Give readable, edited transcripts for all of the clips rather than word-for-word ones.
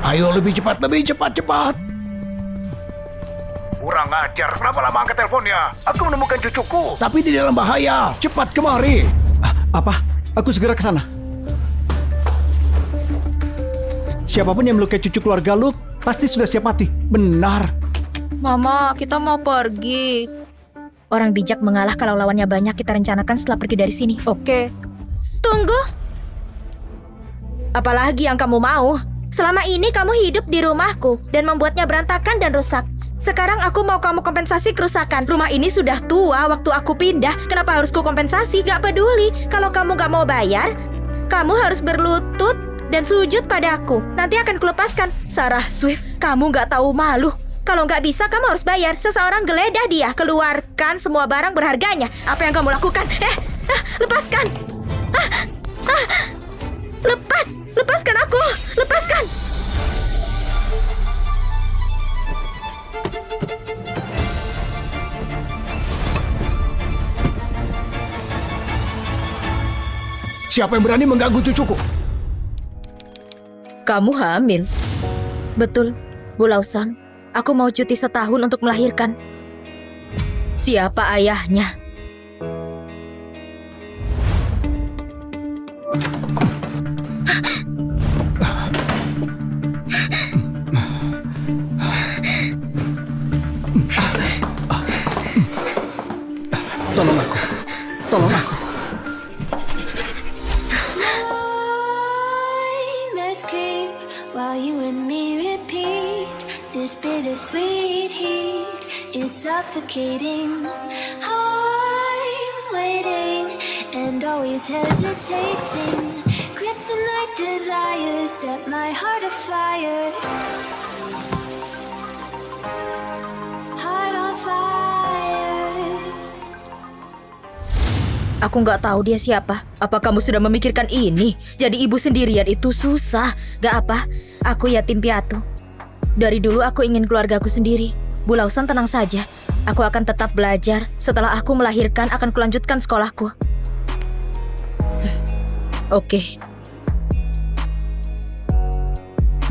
Ayo lebih cepat, cepat. Kurang ajar, kenapa lama angkat teleponnya? Aku menemukan cucuku. Tapi di dalam bahaya. Cepat kemari. Apa? Aku segera ke sana. Siapapun yang melukai cucu keluarga Luke pasti sudah siap mati. Benar. Mama, kita mau pergi. Orang bijak mengalah kalau lawannya banyak. Kita rencanakan setelah pergi dari sini. Oke. Tunggu. Apalagi yang kamu mau? Selama ini kamu hidup di rumahku dan membuatnya berantakan dan rusak. Sekarang aku mau kamu kompensasi kerusakan. Rumah ini sudah tua waktu aku pindah. Kenapa harus ku kompensasi? Gak peduli. Kalau kamu gak mau bayar, kamu harus berlutut dan sujud padaku. Nanti akan kulepaskan. Sarah Swift, kamu gak tahu malu. Kalau nggak bisa, kamu harus bayar. Seseorang geledah dia. Keluarkan semua barang berharganya. Apa yang kamu lakukan? Lepaskan. Lepaskan aku. Lepaskan. Siapa yang berani mengganggu cucuku? Kamu hamil. Betul, Bu Lawson. Aku mau cuti setahun untuk melahirkan. Siapa ayahnya? Tolong aku. Nightmares creep while you and me repeat. This bittersweet heat is suffocating. I'm waiting and always hesitating. Kryptonite desires set my heart afire. Heart on fire. Aku nggak tahu dia siapa. Apa kamu sudah memikirkan ini? Jadi ibu sendirian itu susah. Gak apa, aku yatim piatu. Dari dulu aku ingin keluargaku sendiri. Bu Lawson tenang saja. Aku akan tetap belajar. Setelah aku melahirkan akan kulanjutkan sekolahku. Oke.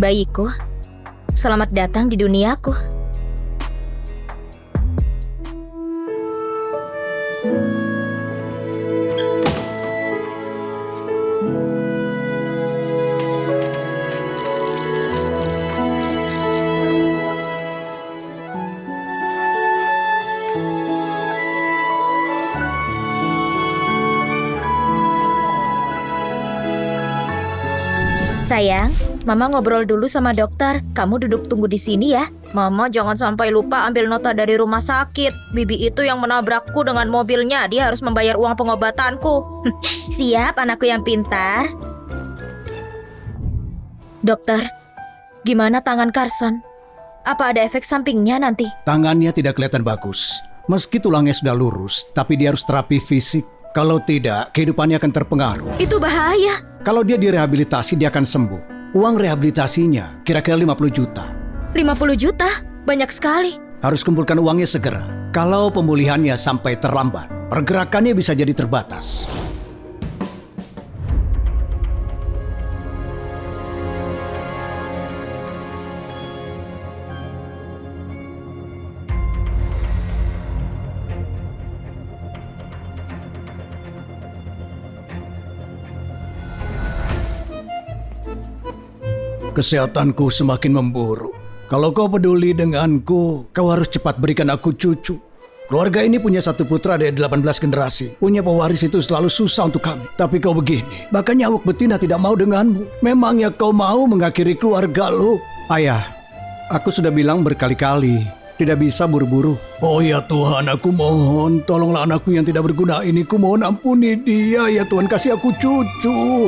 Bayiku, selamat datang di duniaku. Sayang, Mama ngobrol dulu sama dokter. Kamu duduk tunggu di sini ya. Mama jangan sampai lupa ambil nota dari rumah sakit. Bibi itu yang menabrakku dengan mobilnya. Dia harus membayar uang pengobatanku. Siap, anakku yang pintar. Dokter, gimana tangan Carson? Apa ada efek sampingnya nanti? Tangannya tidak kelihatan bagus. Meski tulangnya sudah lurus, tapi dia harus terapi fisik. Kalau tidak, kehidupannya akan terpengaruh. Itu bahaya. Kalau dia direhabilitasi, dia akan sembuh. Uang rehabilitasinya kira-kira 50 juta. 50 juta? Banyak sekali. Harus kumpulkan uangnya segera. Kalau pemulihannya sampai terlambat, pergerakannya bisa jadi terbatas. Kesehatanku semakin memburuk. Kalau kau peduli denganku, kau harus cepat berikan aku cucu. Keluarga ini punya satu putra dari 18 generasi. Punya pewaris itu selalu susah untuk kami. Tapi kau begini, bahkan nyamuk betina tidak mau denganmu. Memangnya kau mau mengakhiri keluarga lu? Ayah, aku sudah bilang berkali-kali, tidak bisa buru-buru. Oh ya Tuhan, aku mohon, tolonglah anakku yang tidak berguna ini. Ku mohon ampuni dia, ya Tuhan, kasih aku cucu.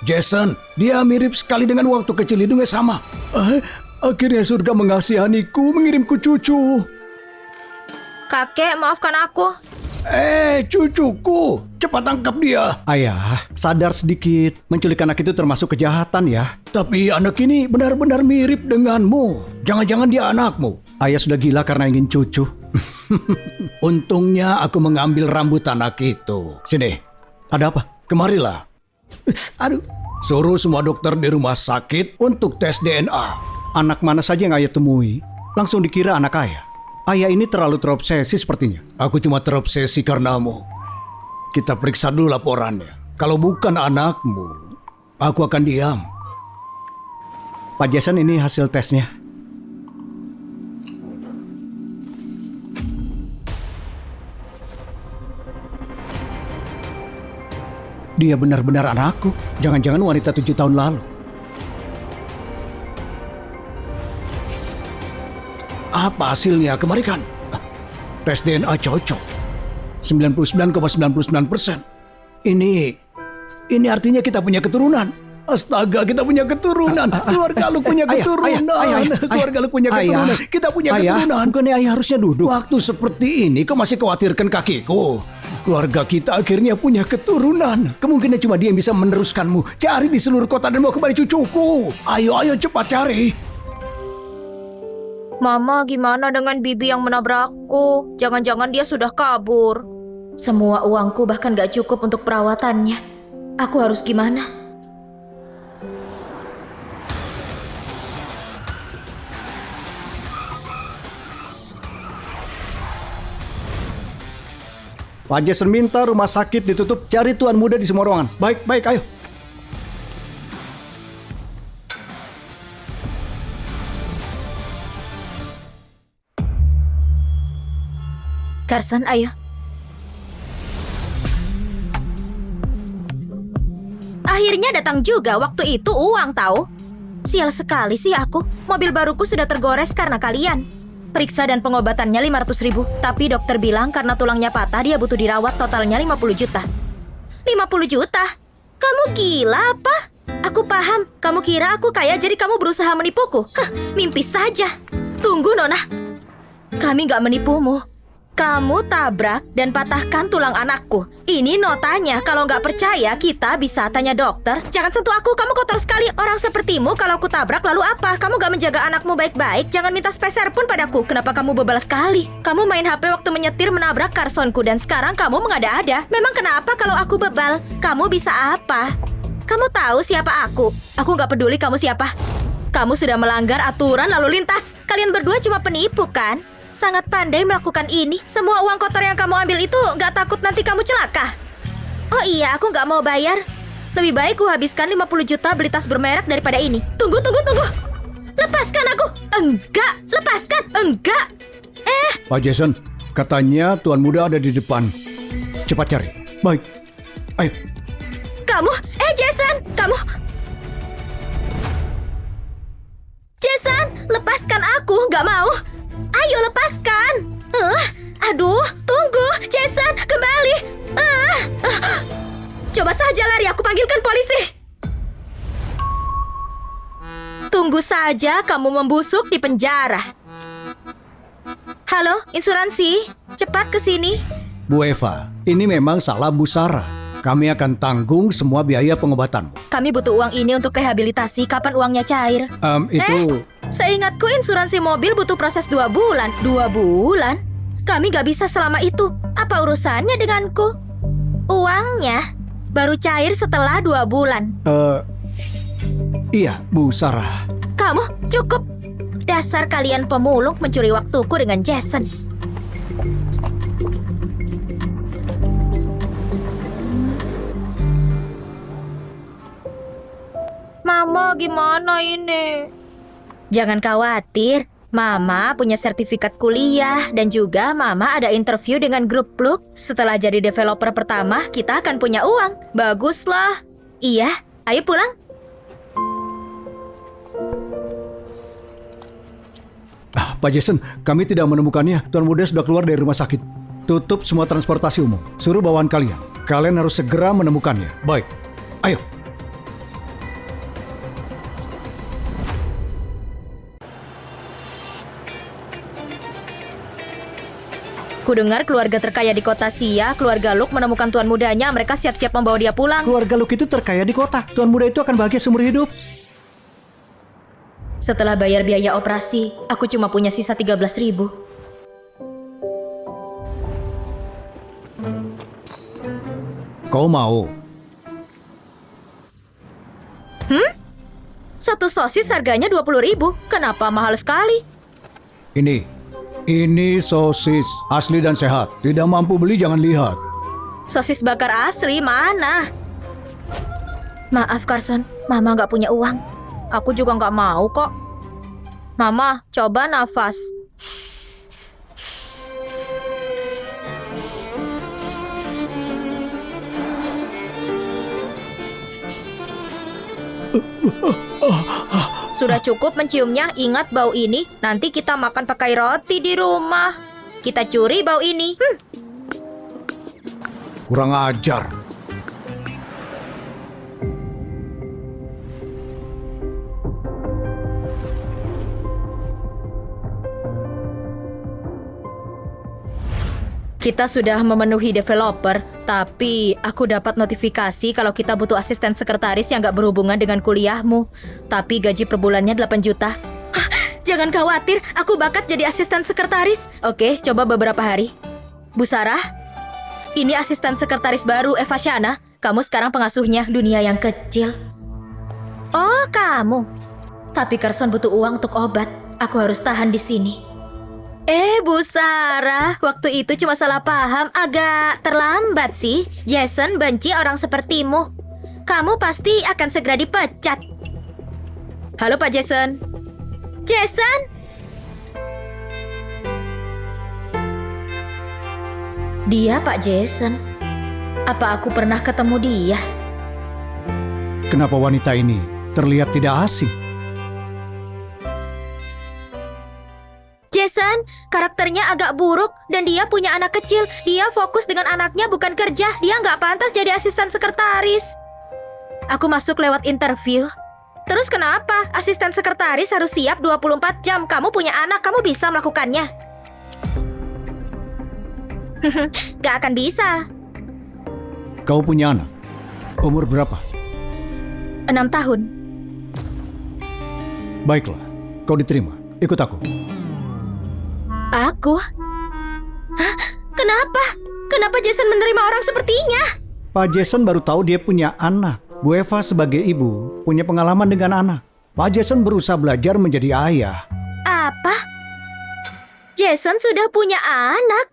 Jason, dia mirip sekali dengan waktu kecil, hidungnya sama. Akhirnya surga mengasihaniku, mengirimku cucu. Kakek, maafkan aku. Cucuku, cepat tangkap dia. Ayah, sadar sedikit. Menculik anak itu termasuk kejahatan ya. Tapi anak ini benar-benar mirip denganmu. Jangan-jangan dia anakmu. Ayah sudah gila karena ingin cucu. Untungnya aku mengambil rambut anak itu. Sini, Ada apa? kemarilah. Aduh, Suruh semua dokter di rumah sakit untuk tes DNA. anak mana saja yang ayah temui, langsung dikira anak ayah. Ayah ini terlalu terobsesi sepertinya. Aku cuma terobsesi karenamu. Kita periksa dulu laporannya. Kalau bukan anakmu, aku akan diam. Pak Jason, ini hasil tesnya. Dia benar-benar anakku. Jangan-jangan wanita 7 tahun lalu. Apa hasilnya? Kemarikan. Tes DNA cocok. 99,99%. Ini artinya kita punya keturunan. Astaga, kita punya keturunan. Keluarga lu punya keturunan. Keluarga lu punya keturunan. Kita punya keturunan. Bukannya ayah harusnya duduk? Waktu seperti ini kau masih khawatirkan kakiku. Keluarga kita akhirnya punya keturunan. Kemungkinan cuma dia yang bisa meneruskanmu. Cari di seluruh kota dan bawa kembali cucuku. Ayo cepat cari. Mama, gimana dengan bibi yang menabrakku? Jangan-jangan dia sudah kabur. Semua uangku bahkan gak cukup untuk perawatannya. Aku harus gimana? Pak Jason minta rumah sakit ditutup. Cari tuan muda di semua ruangan. Baik, ayo. Carson, ayo. Akhirnya datang juga. Waktu itu uang tahu. Sial sekali sih aku. Mobil baruku sudah tergores karena kalian. Periksa dan pengobatannya 500.000. Tapi dokter bilang karena tulangnya patah dia butuh dirawat, totalnya 50 juta. 50 juta? Kamu gila apa? Aku paham. Kamu kira aku kaya jadi kamu berusaha menipuku? Hah, mimpi saja. Tunggu, Nona. Kami gak menipumu. Kamu tabrak dan patahkan tulang anakku. Ini notanya. Kalau nggak percaya, kita bisa tanya dokter. Jangan sentuh aku, kamu kotor sekali. Orang sepertimu kalau aku tabrak lalu apa? Kamu nggak menjaga anakmu baik-baik? Jangan minta speser pun padaku. Kenapa kamu bebal sekali? Kamu main HP waktu menyetir menabrak Carsonku dan sekarang kamu mengada-ada. Memang kenapa kalau aku bebal? Kamu bisa apa? Kamu tahu siapa aku? Aku nggak peduli kamu siapa. Kamu sudah melanggar aturan lalu lintas. Kalian berdua cuma penipu, kan? Sangat pandai melakukan ini. Semua uang kotor yang kamu ambil itu nggak takut nanti kamu celaka? Oh iya, aku nggak mau bayar. Lebih baik ku habiskan 50 juta beli tas bermerek daripada ini. Tunggu. Lepaskan aku. Enggak, lepaskan. Enggak. Pak Jason, katanya tuan muda ada di depan. Cepat cari. Baik. Ayo. Kamu, Jason, kamu. Jason, lepaskan aku. Nggak mau. Ayo lepaskan. Aduh, tunggu. Jason, kembali. Coba saja lari, aku panggilkan polisi. Tunggu saja kamu membusuk di penjara. Halo, insuransi. Cepat ke sini. Bu Eva, ini memang salah Bu Sarah. Kami akan tanggung semua biaya pengobatanmu. Kami butuh uang ini untuk rehabilitasi. Kapan uangnya cair? Itu... Seingatku insuransi mobil butuh proses 2 bulan. 2 bulan? Kami gak bisa selama itu. Apa urusannya denganku? Uangnya baru cair setelah 2 bulan. Iya, Bu Sarah. Kamu cukup. Dasar kalian pemulung mencuri waktuku dengan Jason. Mama, gimana ini? Jangan khawatir, Mama punya sertifikat kuliah dan juga Mama ada interview dengan grup Plug. Setelah jadi developer pertama, kita akan punya uang. Baguslah. Iya, ayo pulang. Pak Jason, kami tidak menemukannya. Tuan muda sudah keluar dari rumah sakit. Tutup semua transportasi umum. Suruh bawaan kalian. Kalian harus segera menemukannya. Baik, ayo. Kudengar keluarga terkaya di kota Sia, keluarga Luke menemukan tuan mudanya. Mereka siap-siap membawa dia pulang. Keluarga Luke itu terkaya di kota. Tuan muda itu akan bahagia seumur hidup. Setelah bayar biaya operasi, aku cuma punya sisa 13.000. Kau mau? Satu sosis harganya 20.000. Kenapa mahal sekali? Ini sosis asli dan sehat. Tidak mampu beli jangan lihat. Sosis bakar asli mana? Maaf Carson, Mama nggak punya uang. Aku juga nggak mau kok. Mama, coba nafas. Sudah cukup menciumnya, ingat bau ini. Nanti kita makan pakai roti di rumah. Kita curi bau ini. Kurang ajar. Kita sudah memenuhi developer, tapi aku dapat notifikasi kalau kita butuh asisten sekretaris yang gak berhubungan dengan kuliahmu. Tapi gaji per bulannya 8 juta. Hah, jangan khawatir, aku bakat jadi asisten sekretaris. Oke, coba beberapa hari. Bu Sarah, ini asisten sekretaris baru Eva Shana. Kamu sekarang pengasuhnya dunia yang kecil. Oh, kamu. Tapi Carson butuh uang untuk obat. Aku harus tahan di sini. Bu Sarah, waktu itu cuma salah paham, agak terlambat sih. Jason benci orang sepertimu. Kamu pasti akan segera dipecat. Halo Pak Jason. Jason? Dia Pak Jason. Apa aku pernah ketemu dia? Kenapa wanita ini terlihat tidak asing? Jason, karakternya agak buruk dan dia punya anak kecil. Dia fokus dengan anaknya bukan kerja. Dia nggak pantas jadi asisten sekretaris. Aku masuk lewat interview. Terus kenapa? Asisten sekretaris harus siap 24 jam. Kamu punya anak, kamu bisa melakukannya. Gak akan bisa. Kau punya anak? Umur berapa? 6 tahun. Baiklah, kau diterima. Ikut aku. Aku? Hah? Kenapa? Kenapa Jason menerima orang sepertinya? Pak Jason baru tahu dia punya anak. Bu Eva sebagai ibu punya pengalaman dengan anak. Pak Jason berusaha belajar menjadi ayah. Apa? Jason sudah punya anak?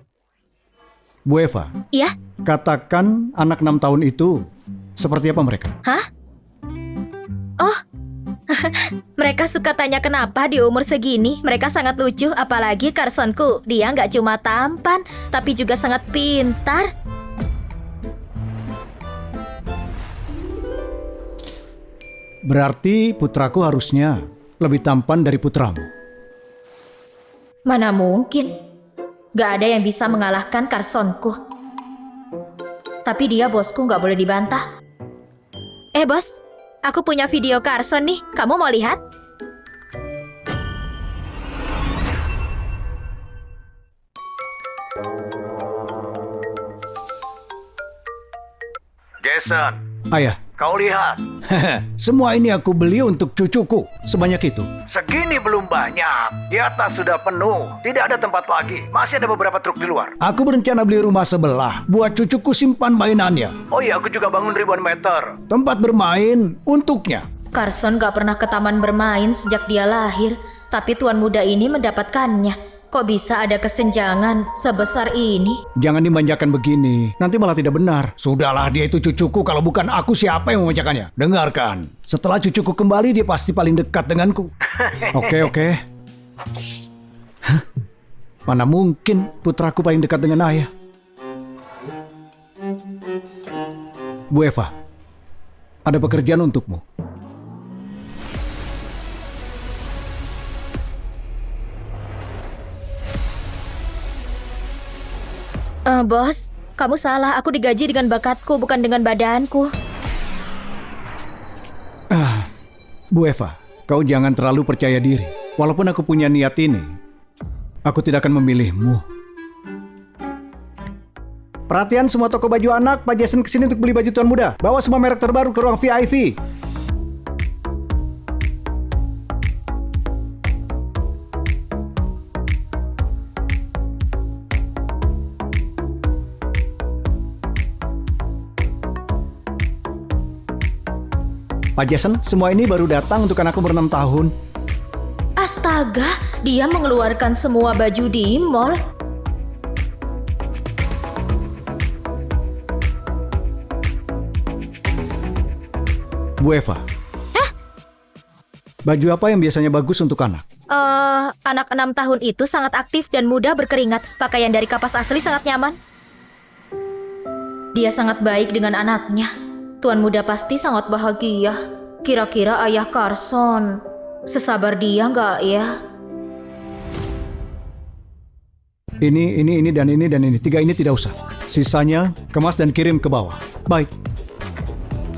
Bu Eva, Ya? katakan anak 6 tahun itu seperti apa mereka? Hah? Oh, mereka suka tanya kenapa di umur segini. Mereka sangat lucu, apalagi Carsonku. Dia nggak cuma tampan, tapi juga sangat pintar. Berarti putraku harusnya lebih tampan dari putramu. Mana mungkin? Nggak ada yang bisa mengalahkan Carsonku. Tapi dia bosku, nggak boleh dibantah. Bos, aku punya video Carson nih. Kamu mau lihat? Jason, Ayah, kau lihat. semua ini aku beli untuk cucuku. Sebanyak itu. Segini belum banyak. Di atas sudah penuh. Tidak ada tempat lagi. Masih ada beberapa truk di luar. Aku berencana beli rumah sebelah buat cucuku simpan mainannya. Oh iya, aku juga bangun ribuan meter. Tempat bermain untuknya. Carson gak pernah ke taman bermain sejak dia lahir. Tapi tuan muda ini mendapatkannya. Kok bisa ada kesenjangan sebesar ini? Jangan dimanjakan begini, nanti malah tidak benar. Sudahlah, dia itu cucuku, kalau bukan aku siapa yang memanjakannya? Dengarkan, setelah cucuku kembali dia pasti paling dekat denganku. Oke. Hah? Mana mungkin putraku paling dekat dengan ayah? Bu Eva, ada pekerjaan untukmu. Bos, kamu salah. Aku digaji dengan bakatku, bukan dengan badanku. Bu Eva, kau jangan terlalu percaya diri. Walaupun aku punya niat ini, aku tidak akan memilihmu. Perhatian semua toko baju anak, Pak Jason kesini untuk beli baju tuan muda. Bawa semua merek terbaru ke ruang VIP. Pak Jason, semua ini baru datang untuk anakku ber-6 tahun. Astaga, dia mengeluarkan semua baju di mall. Bu Eva. Baju apa yang biasanya bagus untuk anak? Anak 6 tahun itu sangat aktif dan mudah berkeringat. Pakaian dari kapas asli sangat nyaman. Dia sangat baik dengan anaknya. Tuan muda pasti sangat bahagia. Kira-kira ayah Carson sesabar dia nggak ya? Ini, dan ini. 3 ini tidak usah. Sisanya kemas dan kirim ke bawah. Baik.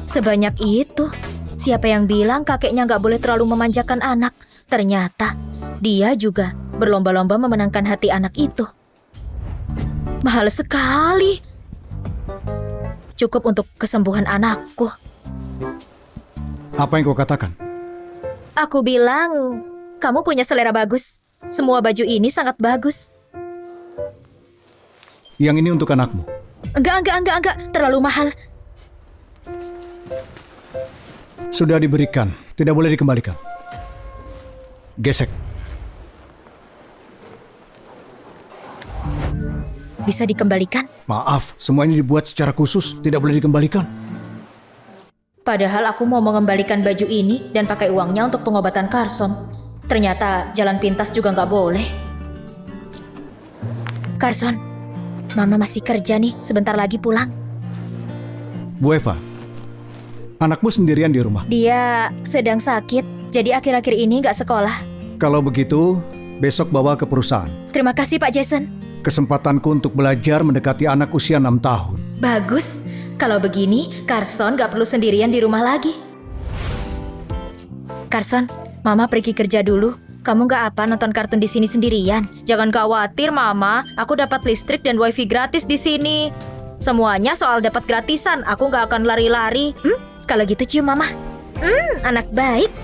Sebanyak itu. Siapa yang bilang kakeknya nggak boleh terlalu memanjakan anak? Ternyata dia juga berlomba-lomba memenangkan hati anak itu. Mahal sekali. Cukup untuk kesembuhan anakku. Apa yang kau katakan? Aku bilang, kamu punya selera bagus. Semua baju ini sangat bagus. Yang ini untuk anakmu. Enggak. Terlalu mahal. Sudah diberikan, tidak boleh dikembalikan. Gesek. Bisa dikembalikan? Maaf, semua ini dibuat secara khusus, tidak boleh dikembalikan. Padahal aku mau mengembalikan baju ini dan pakai uangnya untuk pengobatan Carson. Ternyata jalan pintas juga nggak boleh. Carson, Mama masih kerja nih, sebentar lagi pulang. Bu Eva, anakmu sendirian di rumah. Dia sedang sakit, jadi akhir-akhir ini nggak sekolah. Kalau begitu, besok bawa ke perusahaan. Terima kasih Pak Jason. Kesempatanku untuk belajar mendekati anak usia 6 tahun. Bagus, kalau begini Carson nggak perlu sendirian di rumah lagi. Carson, Mama pergi kerja dulu. Kamu nggak apa nonton kartun di sini sendirian? Jangan khawatir Mama, aku dapat listrik dan wifi gratis di sini. Semuanya soal dapat gratisan, aku nggak akan lari-lari. Kalau gitu cium Mama. Anak baik.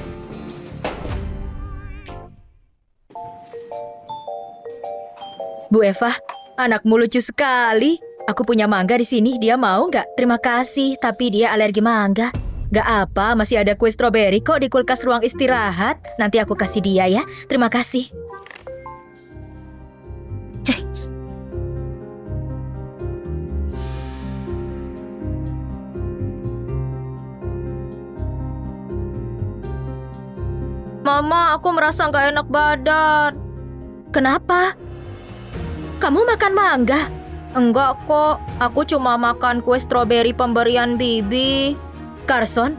Bu Eva, anakmu lucu sekali. Aku punya mangga di sini, dia mau nggak? Terima kasih, tapi dia alergi mangga. Nggak apa, masih ada kue stroberi kok di kulkas ruang istirahat. Nanti aku kasih dia ya. Terima kasih. Mama, aku merasa nggak enak badan. Kenapa? Kamu makan mangga? Enggak kok, aku cuma makan kue stroberi pemberian Bibi. Carson,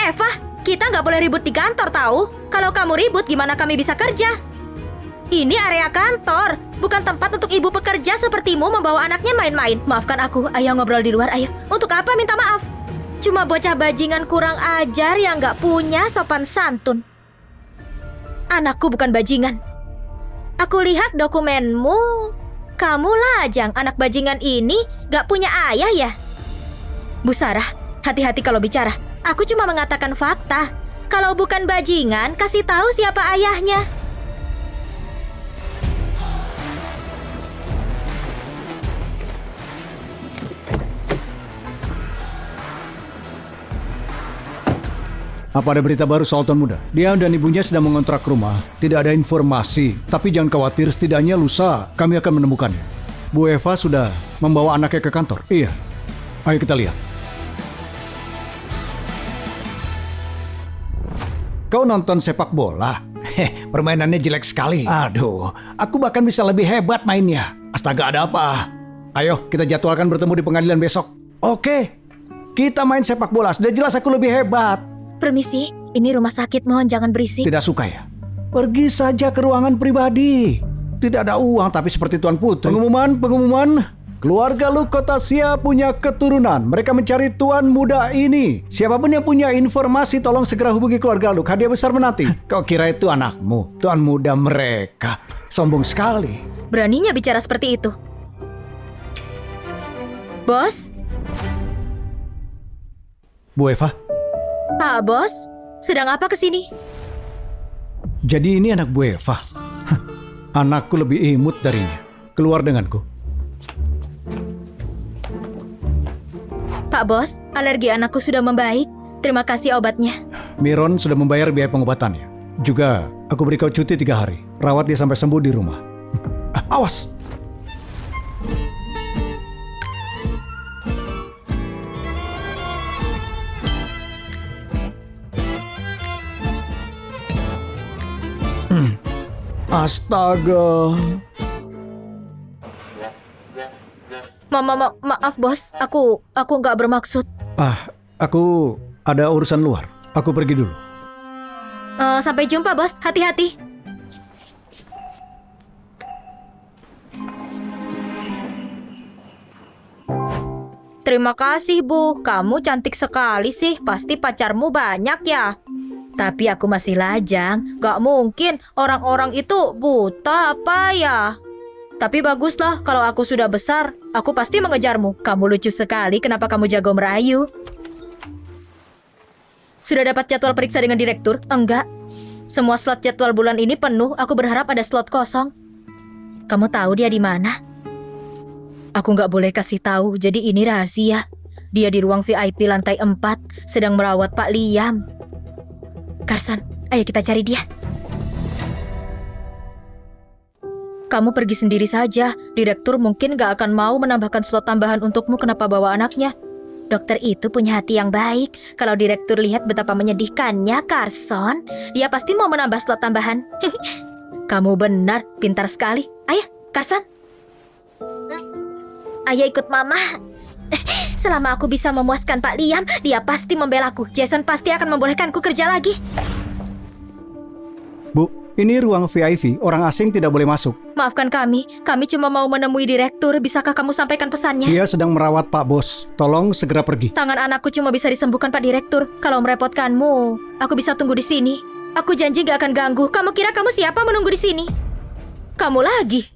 Eva, kita nggak boleh ribut di kantor tahu. Kalau kamu ribut, gimana kami bisa kerja? Ini area kantor, bukan tempat untuk ibu pekerja sepertimu membawa anaknya main-main. Maafkan aku, ayo ngobrol di luar, ayo. Untuk apa minta maaf? Cuma bocah bajingan kurang ajar yang nggak punya sopan santun. Anakku bukan bajingan. Aku lihat dokumenmu. Kamu lajang, anak bajingan ini gak punya ayah ya? Bu Sarah, hati-hati kalau bicara. Aku cuma mengatakan fakta. Kalau bukan bajingan, kasih tahu siapa ayahnya. Apa ada berita baru soal Tuan Muda? Dia dan ibunya sedang mengontrak rumah. Tidak ada informasi, tapi jangan khawatir, setidaknya lusa kami akan menemukannya. Bu Eva sudah membawa anaknya ke kantor? Iya. Ayo kita lihat. Kau nonton sepak bola? Permainannya jelek sekali. Aduh, aku bahkan bisa lebih hebat mainnya. Astaga, ada apa? Ayo, kita jadwalkan bertemu di pengadilan besok. Oke, kita main sepak bola. Sudah jelas aku lebih hebat. Permisi, ini rumah sakit, mohon jangan berisik. Tidak suka ya? Pergi saja ke ruangan pribadi. Tidak ada uang, tapi seperti Tuan Putri. Pengumuman. Keluarga Lukotasia punya keturunan. Mereka mencari Tuan Muda ini. Siapapun yang punya informasi, tolong segera hubungi keluarga Luk. Hadiah besar menanti. Kau kira itu anakmu? Tuan Muda mereka. Sombong sekali. Beraninya bicara seperti itu. Bos? Bu Eva? Pak Bos, sedang apa kesini? Jadi ini anak Bu Eva. Anakku lebih imut darinya. Keluar denganku. Pak Bos, alergi anakku sudah membaik. Terima kasih obatnya. Miron sudah membayar biaya pengobatannya. Juga aku beri kau cuti 3 hari. Rawat dia sampai sembuh di rumah. Awas! Astaga. Maaf bos, aku nggak bermaksud. Aku ada urusan luar. Aku pergi dulu. Sampai jumpa bos, hati-hati. Terima kasih Bu, kamu cantik sekali sih. Pasti pacarmu banyak ya. Tapi aku masih lajang, gak mungkin orang-orang itu buta apa ya. Tapi baguslah kalau aku sudah besar, aku pasti mengejarmu. Kamu lucu sekali, kenapa kamu jago merayu? Sudah dapat jadwal periksa dengan direktur? Enggak. Semua slot jadwal bulan ini penuh, aku berharap ada slot kosong. Kamu tahu dia di mana? Aku nggak boleh kasih tahu, jadi ini rahasia. Dia di ruang VIP lantai 4, sedang merawat Pak Liam. Carson, ayo kita cari dia. Kamu pergi sendiri saja. Direktur mungkin nggak akan mau menambahkan slot tambahan untukmu. Kenapa bawa anaknya? Dokter itu punya hati yang baik. Kalau direktur lihat betapa menyedihkannya, Carson, dia pasti mau menambah slot tambahan. Kamu benar, pintar sekali. Ayo, Carson. Ayo ikut Mama. Selama aku bisa memuaskan Pak Liam, dia pasti membelaku. Jason pasti akan membolehkanku kerja lagi. Bu, ini ruang VIP. Orang asing tidak boleh masuk. Maafkan kami cuma mau menemui direktur. Bisakah kamu sampaikan pesannya? Dia sedang merawat Pak Bos. Tolong segera pergi. Tangan anakku cuma bisa disembuhkan Pak Direktur. Kalau merepotkanmu, aku bisa tunggu di sini. Aku janji gak akan ganggu. Kamu kira kamu siapa menunggu di sini? Kamu lagi?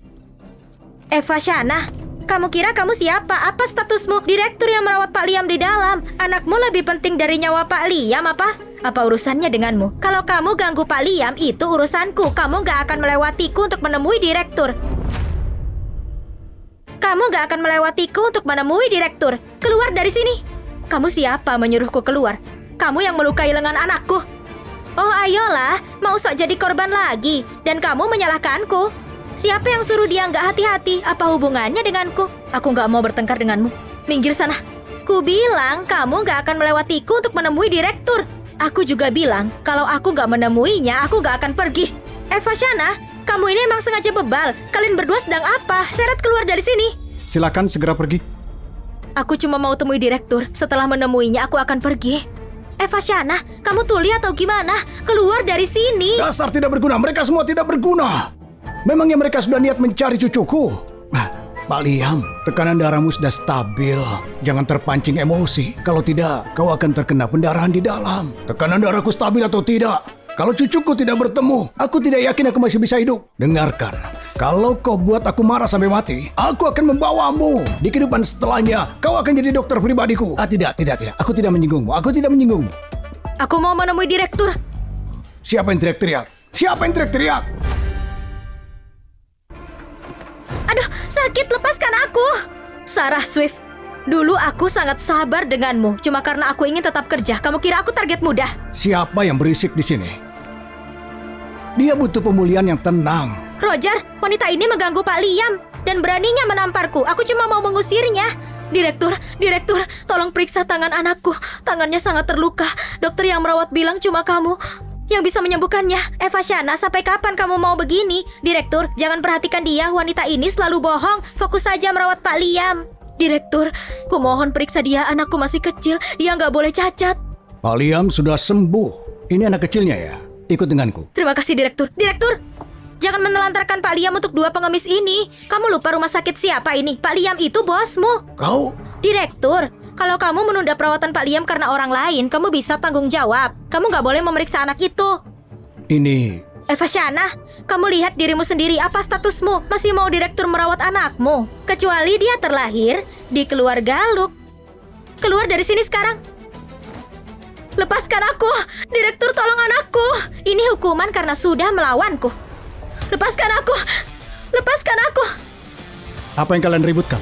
Eva Shana, kamu kira kamu siapa? Apa statusmu? Direktur yang merawat Pak Liam di dalam. Anakmu lebih penting dari nyawa Pak Liam apa? Apa urusannya denganmu? Kalau kamu ganggu Pak Liam, itu urusanku. Kamu gak akan melewatiku untuk menemui direktur. Kamu gak akan melewatiku untuk menemui direktur. Keluar dari sini. Kamu siapa menyuruhku keluar? Kamu yang melukai lengan anakku. Oh ayolah, mau sok jadi korban lagi. Dan kamu menyalahkanku. Siapa yang suruh dia nggak hati-hati? Apa hubungannya denganku? Aku nggak mau bertengkar denganmu. Minggir sana. Ku bilang kamu nggak akan melewatiku untuk menemui direktur. Aku juga bilang kalau aku nggak menemuinya, aku nggak akan pergi. Eva Shana, kamu ini emang sengaja bebal. Kalian berdua sedang apa? Seret keluar dari sini. Silakan segera pergi. Aku cuma mau temui direktur. Setelah menemuinya, aku akan pergi. Eva Shana, kamu tuli atau gimana? Keluar dari sini. Dasar tidak berguna. Mereka semua tidak berguna. Memangnya mereka sudah niat mencari cucuku? Pak Liam, tekanan darahmu sudah stabil. Jangan terpancing emosi. Kalau tidak, kau akan terkena pendarahan di dalam. Tekanan darahku stabil atau tidak? Kalau cucuku tidak bertemu, aku tidak yakin aku masih bisa hidup. Dengarkan, kalau kau buat aku marah sampai mati, aku akan membawamu. Di kehidupan setelahnya, kau akan jadi dokter pribadiku. Tidak. Aku tidak menyinggungmu. Aku mau menemui direktur. Siapa yang teriak-teriak? Aduh, sakit, lepaskan aku. Sarah Swift, dulu aku sangat sabar denganmu. Cuma karena aku ingin tetap kerja. Kamu kira aku target mudah? Siapa yang berisik di sini? Dia butuh pemulihan yang tenang. Roger, wanita ini mengganggu Pak Liam dan beraninya menamparku. Aku cuma mau mengusirnya. Direktur, tolong periksa tangan anakku. Tangannya sangat terluka. Dokter yang merawat bilang cuma kamu yang bisa menyembuhkannya. Eva Shana, sampai kapan kamu mau begini? Direktur, jangan perhatikan dia. Wanita ini selalu bohong. Fokus saja merawat Pak Liam. Direktur, kumohon periksa dia. Anakku masih kecil. Dia nggak boleh cacat. Pak Liam sudah sembuh. Ini anak kecilnya ya. Ikut denganku. Terima kasih, Direktur. Direktur, jangan menelantarkan Pak Liam untuk 2 pengemis ini. Kamu lupa rumah sakit siapa ini? Pak Liam itu bosmu. Kau? Direktur, kalau kamu menunda perawatan Pak Liam karena orang lain, kamu bisa tanggung jawab. Kamu nggak boleh memeriksa anak itu. Ini... Eva Shana, kamu lihat dirimu sendiri. Apa statusmu? Masih mau direktur merawat anakmu? Kecuali dia terlahir di keluarga Luke. Keluar dari sini sekarang. Lepaskan aku. Direktur, tolong anakku. Ini hukuman karena sudah melawanku. Lepaskan aku. Lepaskan aku. Apa yang kalian ributkan?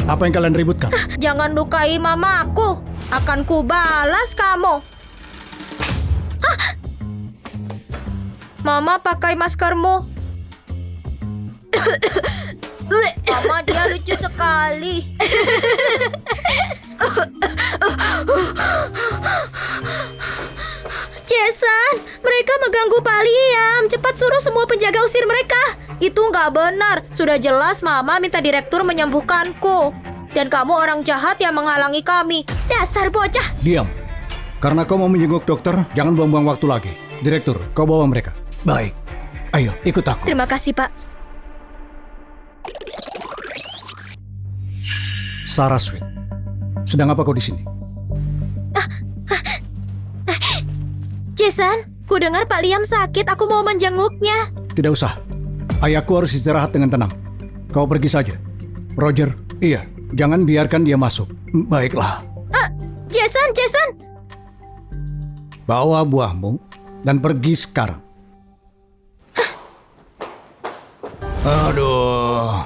Apa yang kalian ributkan? Jangan lukai mamaku. Akan kubalas kamu. Hah? Mama, pakai maskermu. Mama, dia lucu sekali. Jason, mereka mengganggu Pak Liam. Cepat suruh semua penjaga usir mereka. Itu nggak benar. Sudah jelas Mama minta direktur menyembuhkanku. Dan kamu orang jahat yang menghalangi kami. Dasar bocah. Diam. Karena kau mau menjenguk dokter, jangan buang-buang waktu lagi. Direktur, kau bawa mereka. Baik. Ayo, ikut aku. Terima kasih, Pak. Sarah Sweet. Sedang apa kau di sini? Jason, ku dengar Pak Liam sakit. Aku mau menjenguknya. Tidak usah. Ayahku harus istirahat dengan tenang. Kau pergi saja. Roger, iya. Jangan biarkan dia masuk. Baiklah. Jason. Bawa buahmu dan pergi sekarang. Aduh.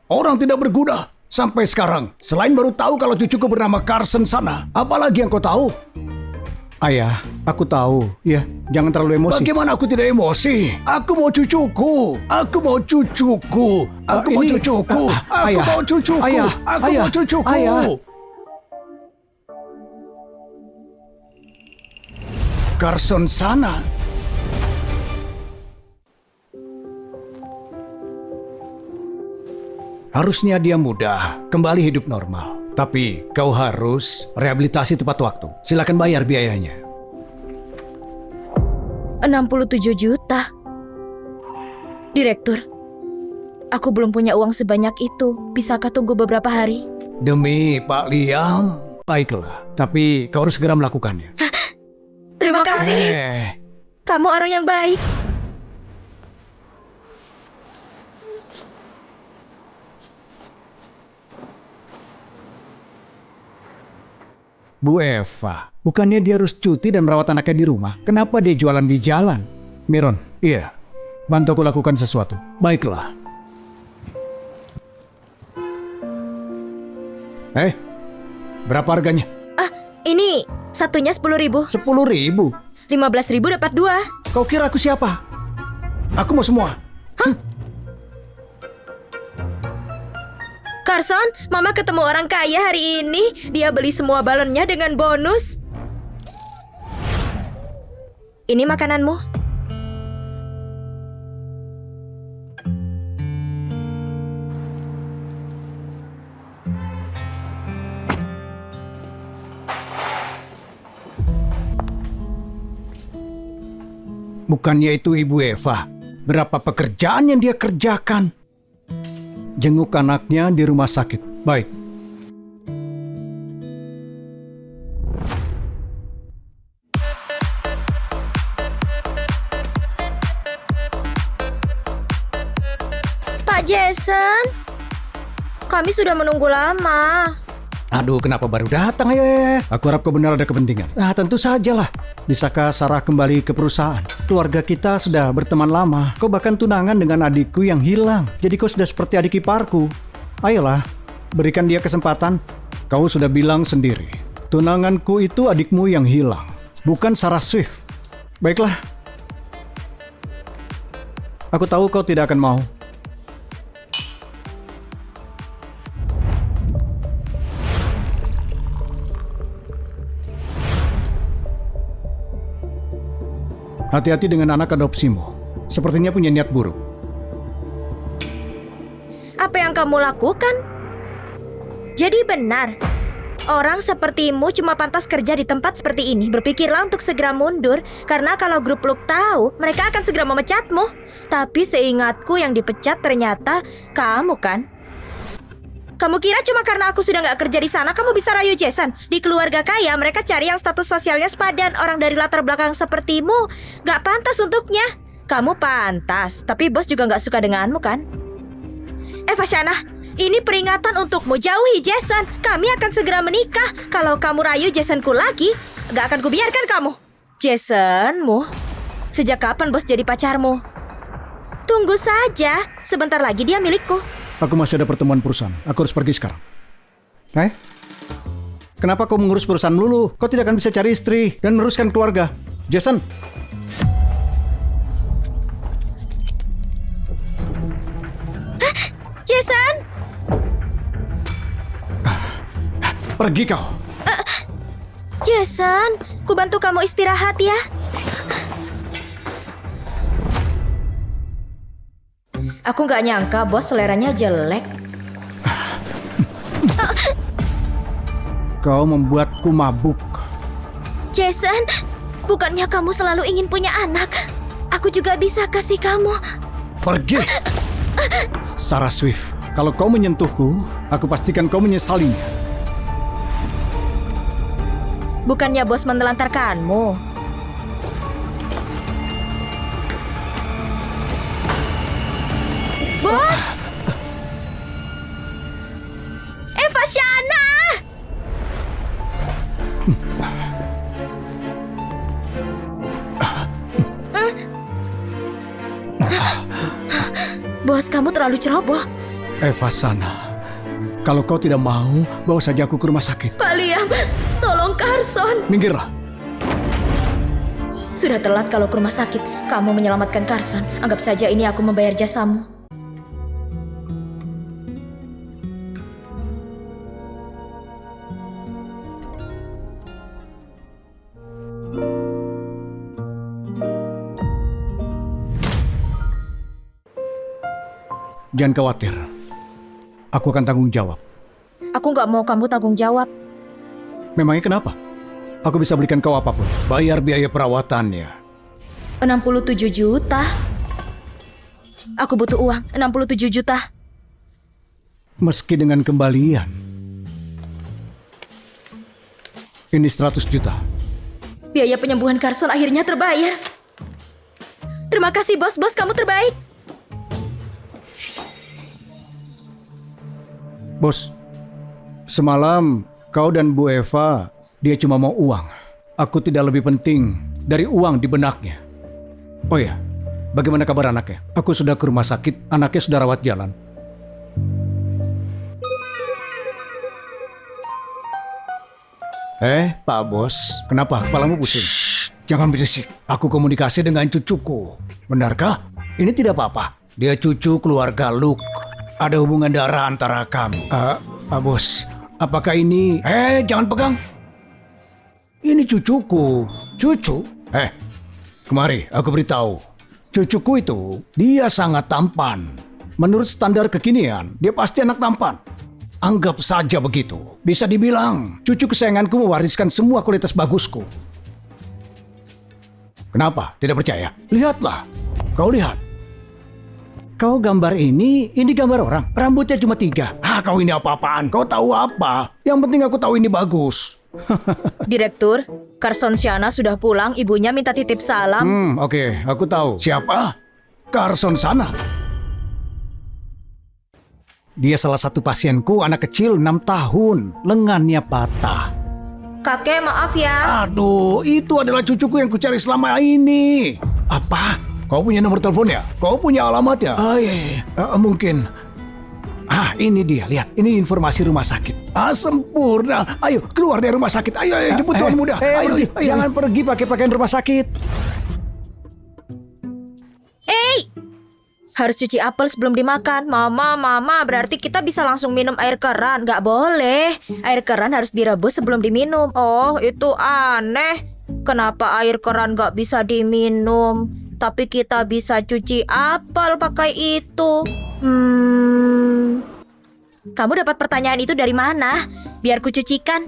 Orang tidak berguna. Sampai sekarang, selain baru tahu kalau cucuku bernama Carson sana, apalagi yang kau tahu? Ayah, aku tahu. Ya, jangan terlalu emosi. Bagaimana aku tidak emosi? Aku mau cucuku. Aku mau cucuku. Aku mau Ini- cucuku. Aku Ayah. mau cucuku. Ayah. Aku Ayah. mau cucuku. Ayah. Carson sana. Harusnya dia mudah, kembali hidup normal. Tapi kau harus rehabilitasi tepat waktu. Silakan bayar biayanya. 67 juta. Direktur, aku belum punya uang sebanyak itu. Bisakah tunggu beberapa hari? Demi Pak Liam. Baiklah, tapi kau harus segera melakukannya. Terima kasih. Kamu orang yang baik. Bu Eva, bukannya dia harus cuti dan merawat anaknya di rumah? Kenapa dia jualan di jalan? Miron, iya. Bantu aku lakukan sesuatu. Baiklah. Berapa harganya? Ini satunya 10.000. 10.000. 15.000 dapat 2. Kau kira aku siapa? Aku mau semua. Carson, Mama ketemu orang kaya hari ini. Dia beli semua balonnya dengan bonus. Ini makananmu. Bukannya itu Ibu Eva. Berapa pekerjaan yang dia kerjakan? Jenguk anaknya di rumah sakit. Baik. Pak Jason, kami sudah menunggu lama. Aduh, kenapa baru datang ya? Aku harap kau benar ada kepentingan. Nah, tentu sajalah. Bisakah Sarah kembali ke perusahaan? Keluarga kita sudah berteman lama. Kau bahkan tunangan dengan adikku yang hilang. Jadi kau sudah seperti adik iparku. Ayolah, berikan dia kesempatan. Kau sudah bilang sendiri. Tunanganku itu adikmu yang hilang. Bukan Sarah Swift. Baiklah. Aku tahu kau tidak akan mau. Hati-hati dengan anak adopsimu. Sepertinya punya niat buruk. Apa yang kamu lakukan? Jadi benar, orang sepertimu cuma pantas kerja di tempat seperti ini. Berpikirlah untuk segera mundur, karena kalau grup Luke tahu, mereka akan segera memecatmu. Tapi seingatku yang dipecat ternyata kamu kan? Kamu kira cuma karena aku sudah nggak kerja di sana, kamu bisa rayu Jason? Di keluarga kaya, mereka cari yang status sosialnya sepadan. Orang dari latar belakang sepertimu nggak pantas untuknya. Kamu pantas, tapi bos juga nggak suka denganmu kan? Fashana, ini peringatan untukmu. Jauhi Jason. Kami akan segera menikah. Kalau kamu rayu Jasonku lagi, nggak akan kubiarkan kamu. Jasonmu? Sejak kapan bos jadi pacarmu? Tunggu saja, sebentar lagi dia milikku. Aku masih ada pertemuan perusahaan. Aku harus pergi sekarang. Kenapa kau mengurus perusahaan dulu? Kau tidak akan bisa cari istri dan meneruskan keluarga. Jason, Jason! pergi kau. Jason, ku bantu kamu istirahat ya. Aku nggak nyangka bos seleranya jelek. Kau membuatku mabuk. Jason, bukannya kamu selalu ingin punya anak? Aku juga bisa kasih kamu. Pergi. Sarah Swift, kalau kau menyentuhku, aku pastikan kau menyesalinya. Bukannya bos menelantarkanmu. Bos! Eva Shana! Bos, kamu terlalu ceroboh. Eva sana. Kalau kau tidak mau, bawa saja aku ke rumah sakit. Pak Liam, tolong Carson. Minggirlah. Sudah telat kalau ke rumah sakit. Kamu menyelamatkan Carson. Anggap saja ini aku membayar jasamu. Jangan khawatir. Aku akan tanggung jawab. Aku nggak mau kamu tanggung jawab. Memangnya kenapa? Aku bisa belikan kau apapun. Bayar biaya perawatannya. 67 juta. Aku butuh uang, 67 juta. Meski dengan kembalian. Ini 100 juta. Biaya penyembuhan Carson akhirnya terbayar. Terima kasih bos, kamu terbaik. Bos, semalam kau dan Bu Eva, dia cuma mau uang. Aku tidak lebih penting dari uang di benaknya. Oh ya, bagaimana kabar anaknya? Aku sudah ke rumah sakit, anaknya sudah rawat jalan. Pak Bos. Kenapa? Kepalamu pusing? Jangan berisik. Aku komunikasi dengan cucuku. Benarkah? Ini tidak apa-apa. Dia cucu keluarga Luke. Ada hubungan darah antara kami. Pak Bos, Apakah ini... jangan pegang. Ini cucuku. Cucu? Kemari, aku beritahu. Cucuku itu, dia sangat tampan. Menurut standar kekinian, dia pasti anak tampan. Anggap saja begitu. Bisa dibilang, cucu kesayanganku mewariskan semua kualitas bagusku. Kenapa? Tidak percaya? Lihatlah. Kau lihat. kau gambar ini gambar orang. Rambutnya cuma 3. Kau ini apa-apaan? Kau tahu apa? Yang penting aku tahu ini bagus. Direktur, Carson Shana sudah pulang, ibunya minta titip salam. Oke, aku tahu. Siapa? Carson sana. Dia salah satu pasienku, anak kecil 6 tahun. Lengannya patah. Kakek, maaf ya. Aduh, itu adalah cucuku yang kucari selama ini. Apa? Kau punya nomor teleponnya? Kau punya alamatnya? Iya. Mungkin. Ini dia. Lihat, ini informasi rumah sakit. Sempurna. Ayo, keluar dari rumah sakit. Ayo, jemput tuan muda. Ayo, Jangan pergi pakai pakaian rumah sakit. Harus cuci apel sebelum dimakan. Mama, berarti kita bisa langsung minum air keran. Nggak boleh. Air keran harus direbus sebelum diminum. Oh, itu aneh. Kenapa air keran nggak bisa diminum? Tapi kita bisa cuci apel pakai itu. Kamu dapat pertanyaan itu dari mana? Biar ku cucikan.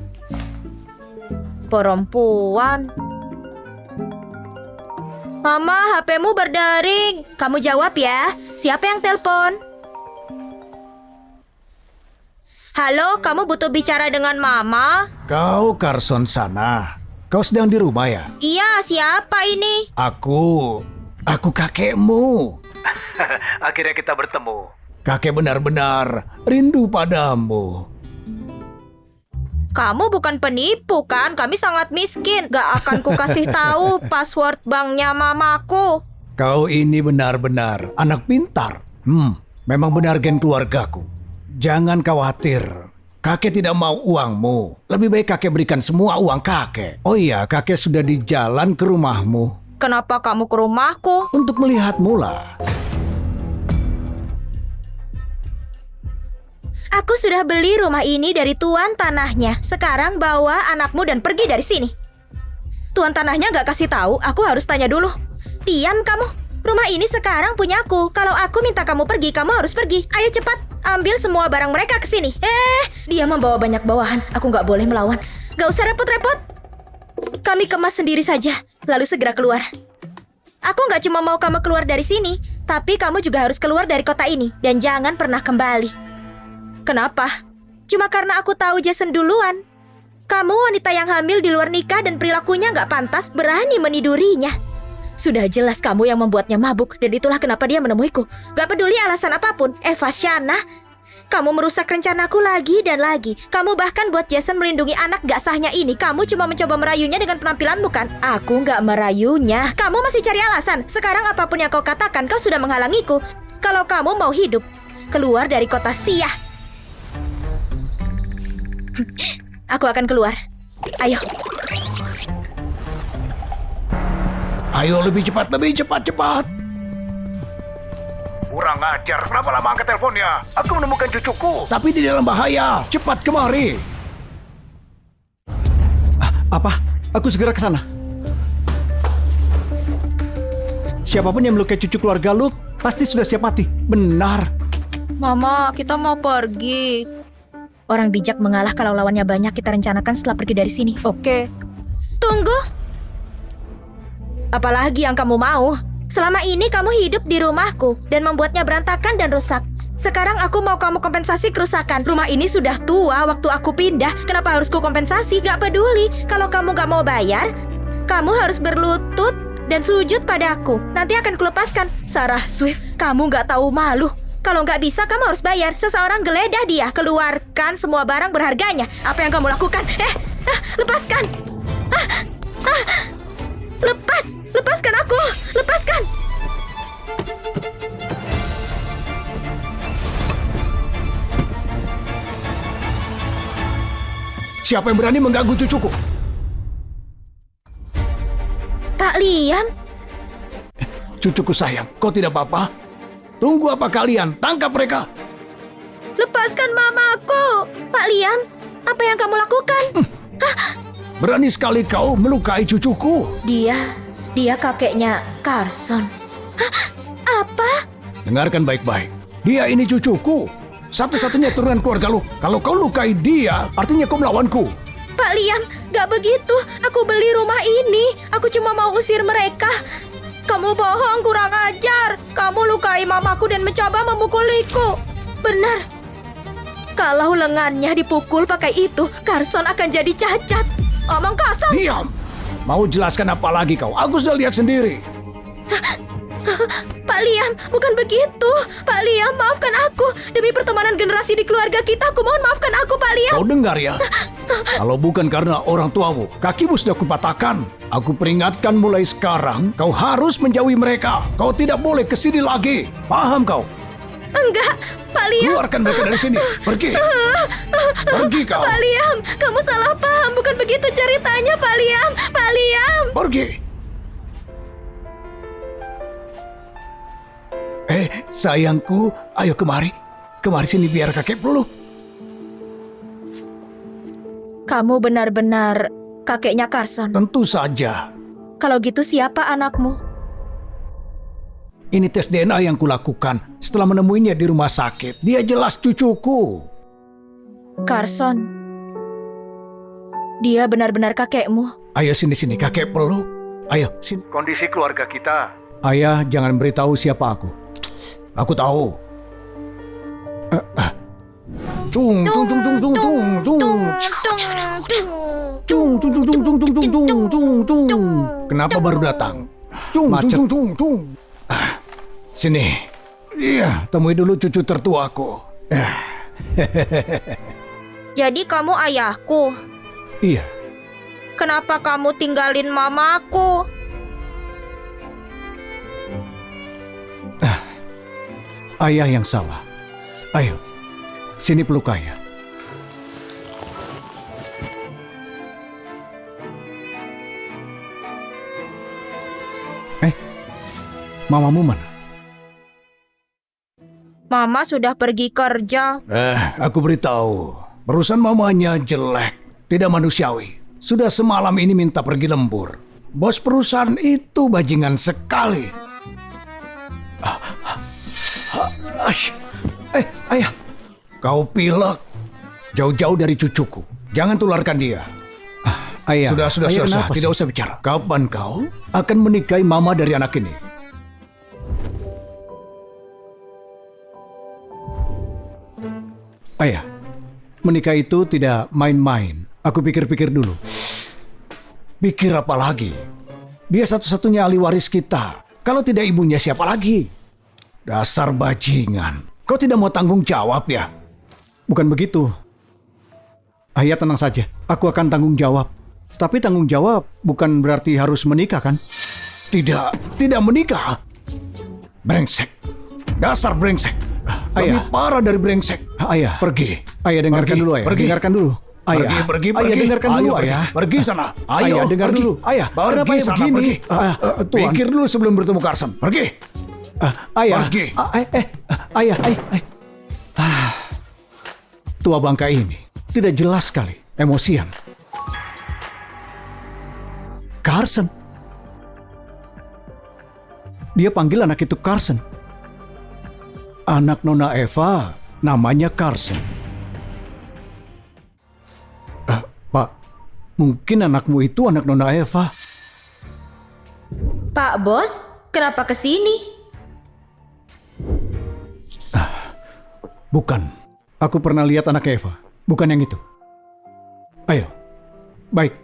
Perempuan. Mama, HP-mu berdering. Kamu jawab ya. Siapa yang telepon? Halo, kamu butuh bicara dengan Mama? Kau Carson sana. Kau sedang di rumah ya? Iya, siapa ini? Aku kakekmu. Akhirnya kita bertemu. Kakek benar-benar rindu padamu. Kamu bukan penipu kan? Kami sangat miskin. Gak akan ku kasih tahu password banknya mamaku. Kau ini benar-benar anak pintar. Memang benar gen keluargaku. Jangan khawatir. Kakek tidak mau uangmu. Lebih baik kakek berikan semua uang kakek. Oh iya, kakek sudah di jalan ke rumahmu. Kenapa kamu ke rumahku? Untuk melihatmu lah. Aku sudah beli rumah ini dari tuan tanahnya. Sekarang bawa anakmu dan pergi dari sini. Tuan tanahnya gak kasih tahu, aku harus tanya dulu. Diam kamu. Rumah ini sekarang punyaku. Kalau aku minta kamu pergi, kamu harus pergi. Ayo cepat, ambil semua barang mereka ke sini. Dia membawa banyak bawahan. Aku gak boleh melawan. Gak usah repot-repot. Kami kemas sendiri saja, lalu segera keluar. Aku gak cuma mau kamu keluar dari sini, tapi kamu juga harus keluar dari kota ini. Dan jangan pernah kembali. Kenapa? Cuma karena aku tahu Jason duluan. Kamu wanita yang hamil di luar nikah dan perilakunya gak pantas, berani menidurinya. Sudah jelas kamu yang membuatnya mabuk, dan itulah kenapa dia menemuiku. Gak peduli alasan apapun. Eva Shana, kamu merusak rencanaku lagi dan lagi. Kamu bahkan buat Jason melindungi anak gak sahnya ini. Kamu cuma mencoba merayunya dengan penampilanmu kan? Aku gak merayunya. Kamu masih cari alasan. Sekarang apapun yang kau katakan, kau sudah menghalangiku. Kalau kamu mau hidup, keluar dari kota Siah. Aku akan keluar. Ayo. Ayo lebih cepat, cepat. Kurang ajar, kenapa lama angkat teleponnya? Aku menemukan cucuku. Tapi di dalam bahaya. Cepat kemari. Apa? Aku segera ke sana. Siapapun yang melukai cucu keluarga Luke pasti sudah siap mati. Benar. Mama, kita mau pergi. Orang bijak mengalah kalau lawannya banyak. Kita rencanakan setelah pergi dari sini. Oke. Tunggu. Apalagi yang kamu mau? Selama ini kamu hidup di rumahku dan membuatnya berantakan dan rusak. Sekarang aku mau kamu kompensasi kerusakan. Rumah ini sudah tua waktu aku pindah. Kenapa harus ku kompensasi? Gak peduli. Kalau kamu gak mau bayar, kamu harus berlutut dan sujud padaku. Nanti akan kulepaskan. Sarah Swift, kamu gak tahu malu. Kalau nggak bisa, kamu harus bayar. Seseorang geledah dia. Keluarkan semua barang berharganya. Apa yang kamu lakukan? Lepaskan. Lepaskan aku. Lepaskan. Siapa yang berani mengganggu cucuku? Pak Liam. Cucuku sayang, kau tidak apa-apa? Tunggu apa kalian? Tangkap mereka. Lepaskan mamaku. Pak Liam, apa yang kamu lakukan? Berani sekali kau melukai cucuku. Dia kakeknya Carson. Apa? Dengarkan baik-baik. Dia ini cucuku. Satu-satunya turunan keluarga lu. Kalau kau lukai dia, artinya kau melawanku. Pak Liam, gak begitu. Aku beli rumah ini. Aku cuma mau usir mereka. Kamu bohong, kurang ajar. Kamu lukai mamaku dan mencoba memukuliku. Benar. Kalau lengannya dipukul pakai itu, Carson akan jadi cacat. Omong kosong. Diam. Mau jelaskan apa lagi kau? Aku sudah lihat sendiri. Pak Liam, bukan begitu. Pak Liam, maafkan aku. Demi pertemanan generasi di keluarga kita, aku mohon maafkan aku, Pak Liam. Kau dengar ya? Kalau bukan karena orang tuamu, kakimu sudah kupatahkan. Aku peringatkan mulai sekarang, kau harus menjauhi mereka. Kau tidak boleh kesini lagi. Paham kau? Enggak, Pak Liam. Keluarkan mereka dari sini. Pergi. Pergi kau. Pak Liam, kamu salah paham. Bukan begitu ceritanya, Pak Liam. Pak Liam. Pergi. Sayangku, ayo kemari. Kemari sini biar kakek peluk. Kamu benar-benar kakeknya Carson. Tentu saja. Kalau gitu siapa anakmu? Ini tes DNA yang kulakukan setelah menemuinya di rumah sakit. Dia jelas cucuku. Carson. Dia benar-benar kakekmu. Ayo sini-sini kakek peluk. Ayo sini. Kondisi keluarga kita. Ayah, jangan beritahu siapa aku. Aku tahu. Cung, cung, cung, cung, cung, cung, cung. Cung, cung, cung, cung, cung, cung, cung, cung, cung, cung. Kenapa baru datang? Cung, Macet. cung, cung, cung, cung. Sini. Iya, temui dulu cucu tertuaku. Jadi kamu ayahku. Iya, Kenapa kamu tinggalin mamaku? Ayah yang salah. Ayo, sini peluk ayah. Mamamu mana? Mama sudah pergi kerja. Aku beritahu, perusahaan mamanya jelek, tidak manusiawi. Sudah semalam ini minta pergi lembur. Bos perusahaan itu bajingan sekali. Ayah. Kau pilek, jauh-jauh dari cucuku. Jangan tularkan dia. Ayah. Sudah, Ayah, kenapa tidak sih? usah bicara. Kapan kau akan menikahi mama dari anak ini? Ayah, menikah itu tidak main-main. Aku pikir-pikir dulu. Pikir apa lagi? Dia satu-satunya ahli waris kita. Kalau tidak ibunya siapa lagi? Dasar bajingan. Kau tidak mau tanggung jawab ya? Bukan begitu. Ayah tenang saja, aku akan tanggung jawab. Tapi tanggung jawab bukan berarti harus menikah kan? Tidak menikah. Brengsek. Dasar brengsek. Lebih Ayah. parah dari brengsek. Ayah, Pergi. Ayah dengarkan Pergi, dulu ayah. pergi. Dengarkan dulu. Ayah. Pergi. Ayah dengarkan Ayo, dulu pergi. ayah. Pergi sana. Ayo, Ayah dengar pergi. dulu. Ayah, Pergi kenapa ayah sana, begini? pergi. Tuan. Pikir dulu sebelum bertemu Carson. Pergi. Ayah. Pergi. Ayah. Tua bangka ini tidak jelas sekali, emosian. Carson. Dia panggil anak itu Carson. Anak Nona Eva namanya Carson. Pak, mungkin anakmu itu anak Nona Eva. Pak Bos, kenapa ke sini? Bukan. Aku pernah lihat anak Eva. Bukan yang itu. Ayo. Baik.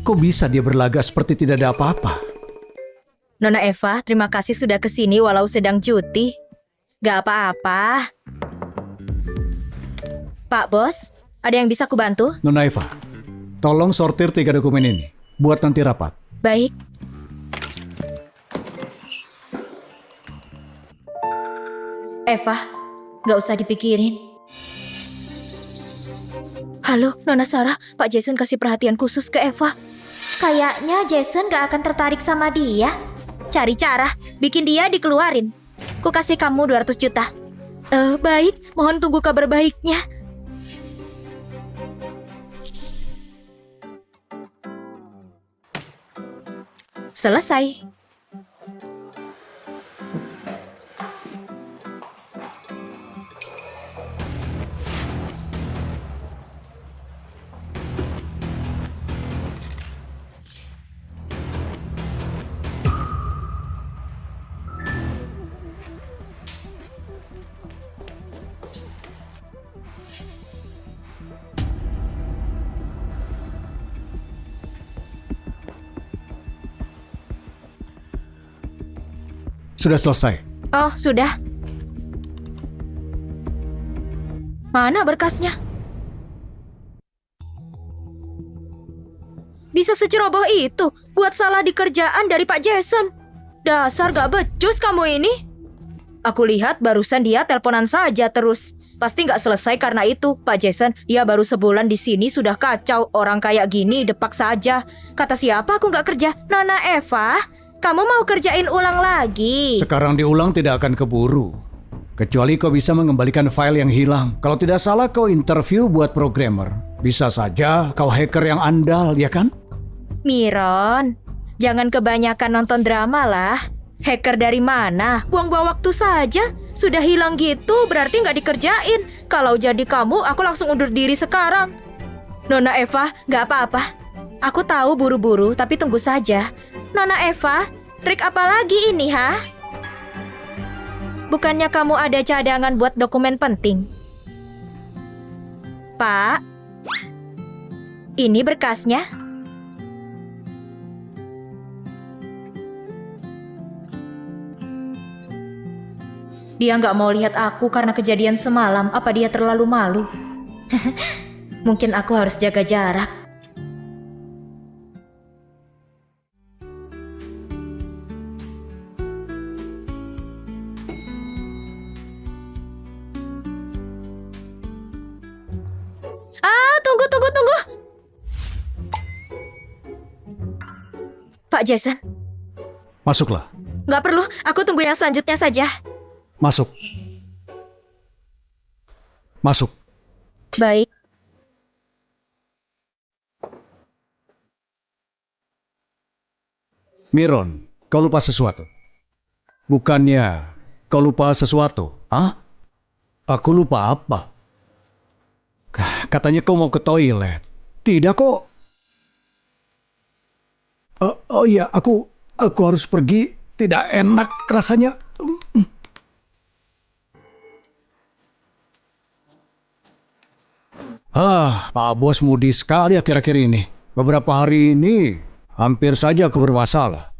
Kok bisa dia berlaga seperti tidak ada apa-apa? Nona Eva, terima kasih sudah ke sini walau sedang cuti. Gak apa-apa. Pak Bos, ada yang bisa kubantu? Nona Eva, tolong sortir 3 dokumen ini. Buat nanti rapat. Baik. Eva, gak usah dipikirin. Halo, Nona Sarah. Pak Jason kasih perhatian khusus ke Eva. Kayaknya Jason gak akan tertarik sama dia. Cari cara, bikin dia dikeluarin. Ku kasih kamu 200 juta. Baik, mohon tunggu kabar baiknya. Selesai. Sudah selesai. Oh, sudah. Mana berkasnya? Bisa seceroboh itu buat salah di kerjaan dari Pak Jason. Dasar gak becus kamu ini. Aku lihat barusan dia teleponan saja terus. Pasti gak selesai karena itu. Pak Jason, dia baru sebulan di sini sudah kacau. Orang kayak gini depak saja. Kata siapa aku gak kerja? Nona Eva, kamu mau kerjain ulang lagi? Sekarang diulang tidak akan keburu. Kecuali kau bisa mengembalikan file yang hilang. Kalau tidak salah kau interview buat programmer. Bisa saja kau hacker yang andal, ya kan? Miron, jangan kebanyakan nonton drama lah. Hacker dari mana? Buang-buang waktu saja. Sudah hilang gitu berarti nggak dikerjain. Kalau jadi kamu, aku langsung undur diri sekarang. Nona Eva, nggak apa-apa. Aku tahu buru-buru, tapi tunggu saja. Nona Eva, trik apa lagi ini, ha? Bukannya kamu ada cadangan buat dokumen penting? Pak, ini berkasnya. Dia nggak mau lihat aku karena kejadian semalam. Apa dia terlalu malu? Mungkin aku harus jaga jarak. Tunggu. Pak Jason, Masuklah. nggak perlu. Aku tunggu yang selanjutnya saja. Masuk. Masuk. Baik. Miron, kau lupa sesuatu. Bukannya kau lupa sesuatu? Hah? Aku lupa apa? Katanya kau mau ke toilet. Tidak kok. Oh iya, aku harus pergi. Tidak enak rasanya. Pak Bos mudi sekali akhir-akhir ini. Beberapa hari ini hampir saja aku bermasalah.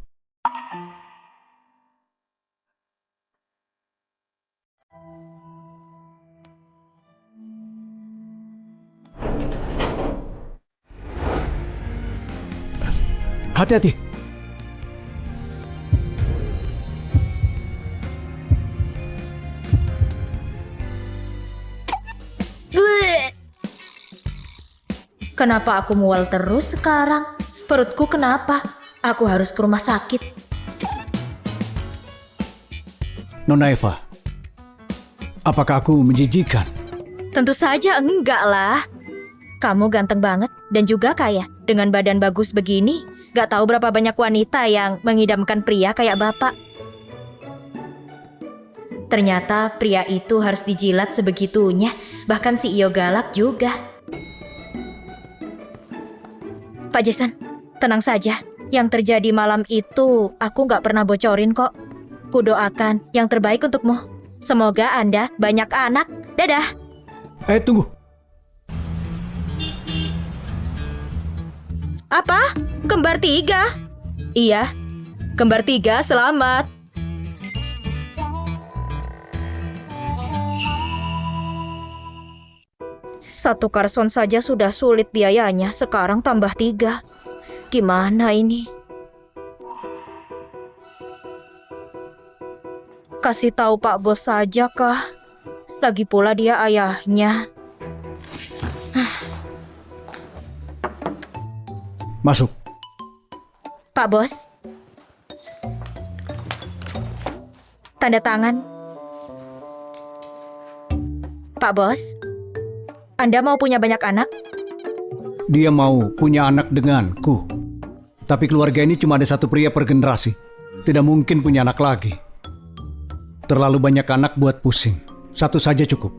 Hati-hati. Kenapa aku mual terus sekarang? Perutku kenapa? Aku harus ke rumah sakit. Nona Eva, apakah aku menjijikan? Tentu saja enggak lah. Kamu ganteng banget dan juga kaya. Dengan badan bagus begini, gak tahu berapa banyak wanita yang mengidamkan pria kayak bapak. Ternyata pria itu harus dijilat sebegitunya. Bahkan si Iyo galak juga. Pak Jason, tenang saja. Yang terjadi malam itu aku gak pernah bocorin kok. Kudoakan yang terbaik untukmu. Semoga Anda banyak anak. Dadah. Tunggu. Apa? Kembar 3? Iya, kembar 3 selamat. Satu karson saja sudah sulit biayanya, sekarang tambah 3. Gimana ini? Kasih tahu Pak Bos saja kah? Lagi pula dia ayahnya. Masuk. Pak Bos. Tanda tangan. Pak Bos, Anda mau punya banyak anak? Dia mau punya anak denganku. Tapi keluarga ini cuma ada satu pria per generasi. Tidak mungkin punya anak lagi. Terlalu banyak anak buat pusing. Satu saja cukup.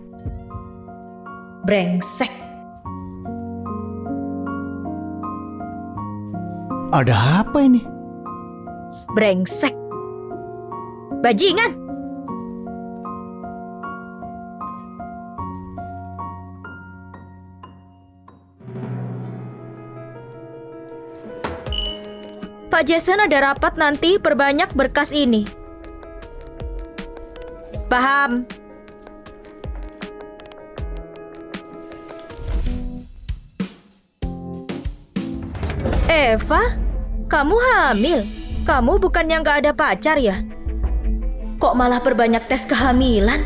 Brengsek. Ada apa ini? Brengsek. Bajingan. Pak Jason ada rapat nanti, perbanyak berkas ini. Paham? Eva, kamu hamil? Kamu bukannya nggak ada pacar ya? Kok malah perbanyak tes kehamilan?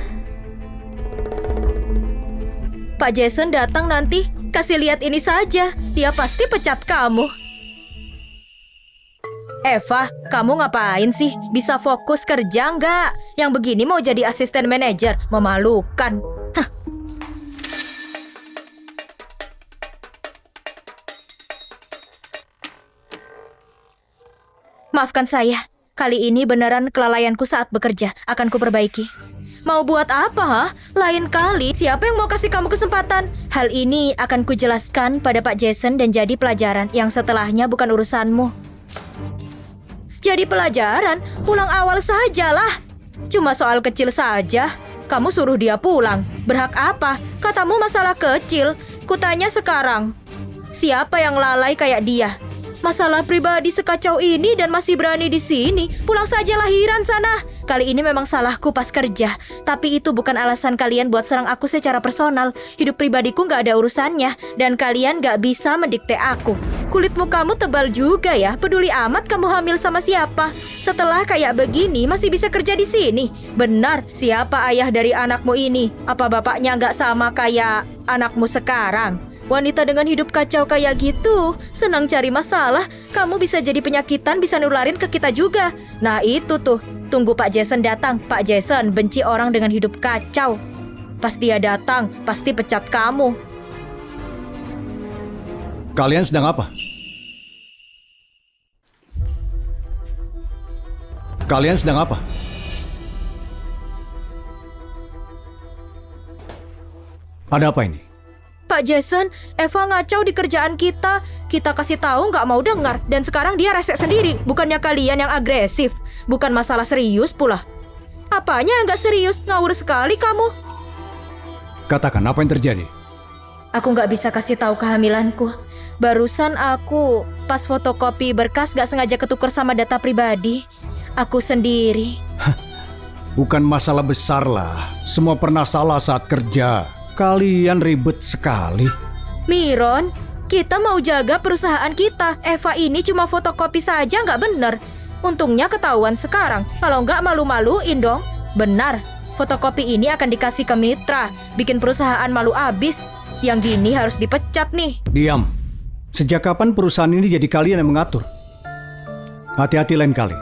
Pak Jason datang nanti, kasih lihat ini saja. Dia pasti pecat kamu. Eva, kamu ngapain sih? Bisa fokus kerja nggak? Yang begini mau jadi asisten manajer, memalukan. Hah. Maafkan saya, kali ini beneran kelalaianku saat bekerja. Akan kuperbaiki. Mau buat apa, ha? Lain kali, siapa yang mau kasih kamu kesempatan? Hal ini akan kujelaskan pada Pak Jason dan jadi pelajaran yang setelahnya bukan urusanmu. Jadi pelajaran, pulang awal sajalah. Cuma soal kecil saja. Kamu suruh dia pulang. Berhak apa? Katamu masalah kecil. Kutanya sekarang. Siapa yang lalai kayak dia? Masalah pribadi sekacau ini dan masih berani di sini. Pulang saja lahiran sana. Kali ini memang salahku pas kerja, tapi itu bukan alasan kalian buat serang aku secara personal. Hidup pribadiku nggak ada urusannya, dan kalian nggak bisa mendikte aku. Kulitmu kamu tebal juga ya, peduli amat kamu hamil sama siapa. Setelah kayak begini masih bisa kerja di sini. Benar, siapa ayah dari anakmu ini? Apa bapaknya nggak sama kayak anakmu sekarang? Wanita dengan hidup kacau kayak gitu, senang cari masalah. Kamu bisa jadi penyakitan, bisa nularin ke kita juga. Nah itu tuh, tunggu Pak Jason datang. Pak Jason benci orang dengan hidup kacau. Pas dia datang, pasti pecat kamu. Kalian sedang apa? Kalian sedang apa? Ada apa ini? Pak Jason, Eva ngacau di kerjaan kita. Kita kasih tahu nggak mau dengar. Dan sekarang dia resek sendiri. Bukannya kalian yang agresif. Bukan masalah serius pula. Apanya yang nggak serius? Ngawur sekali kamu. Katakan, apa yang terjadi? Aku nggak bisa kasih tahu kehamilanku. Barusan aku pas fotokopi berkas nggak sengaja ketuker sama data pribadi. Aku sendiri. Bukan masalah besar lah. Semua pernah salah saat kerja. Kalian ribet sekali. Miron, kita mau jaga perusahaan kita. Eva ini cuma fotokopi saja nggak bener. Untungnya ketahuan sekarang. Kalau nggak malu-maluin dong. Benar, fotokopi ini akan dikasih ke mitra. Bikin perusahaan malu abis. Yang gini harus dipecat nih. Diam. Sejak kapan perusahaan ini jadi kalian yang mengatur? Hati-hati lain kali.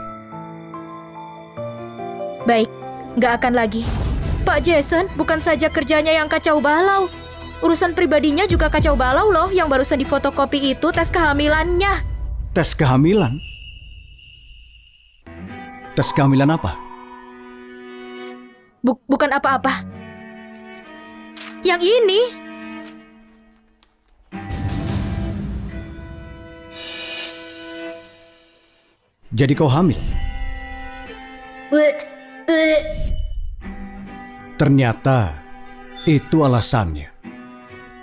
Baik, nggak akan lagi. Pak Jason bukan saja kerjanya yang kacau balau. Urusan pribadinya juga kacau balau loh. Yang barusan difotokopi itu tes kehamilannya. Tes kehamilan? Tes kehamilan apa? Bukan apa-apa. Yang ini. Jadi kau hamil? Ternyata itu alasannya.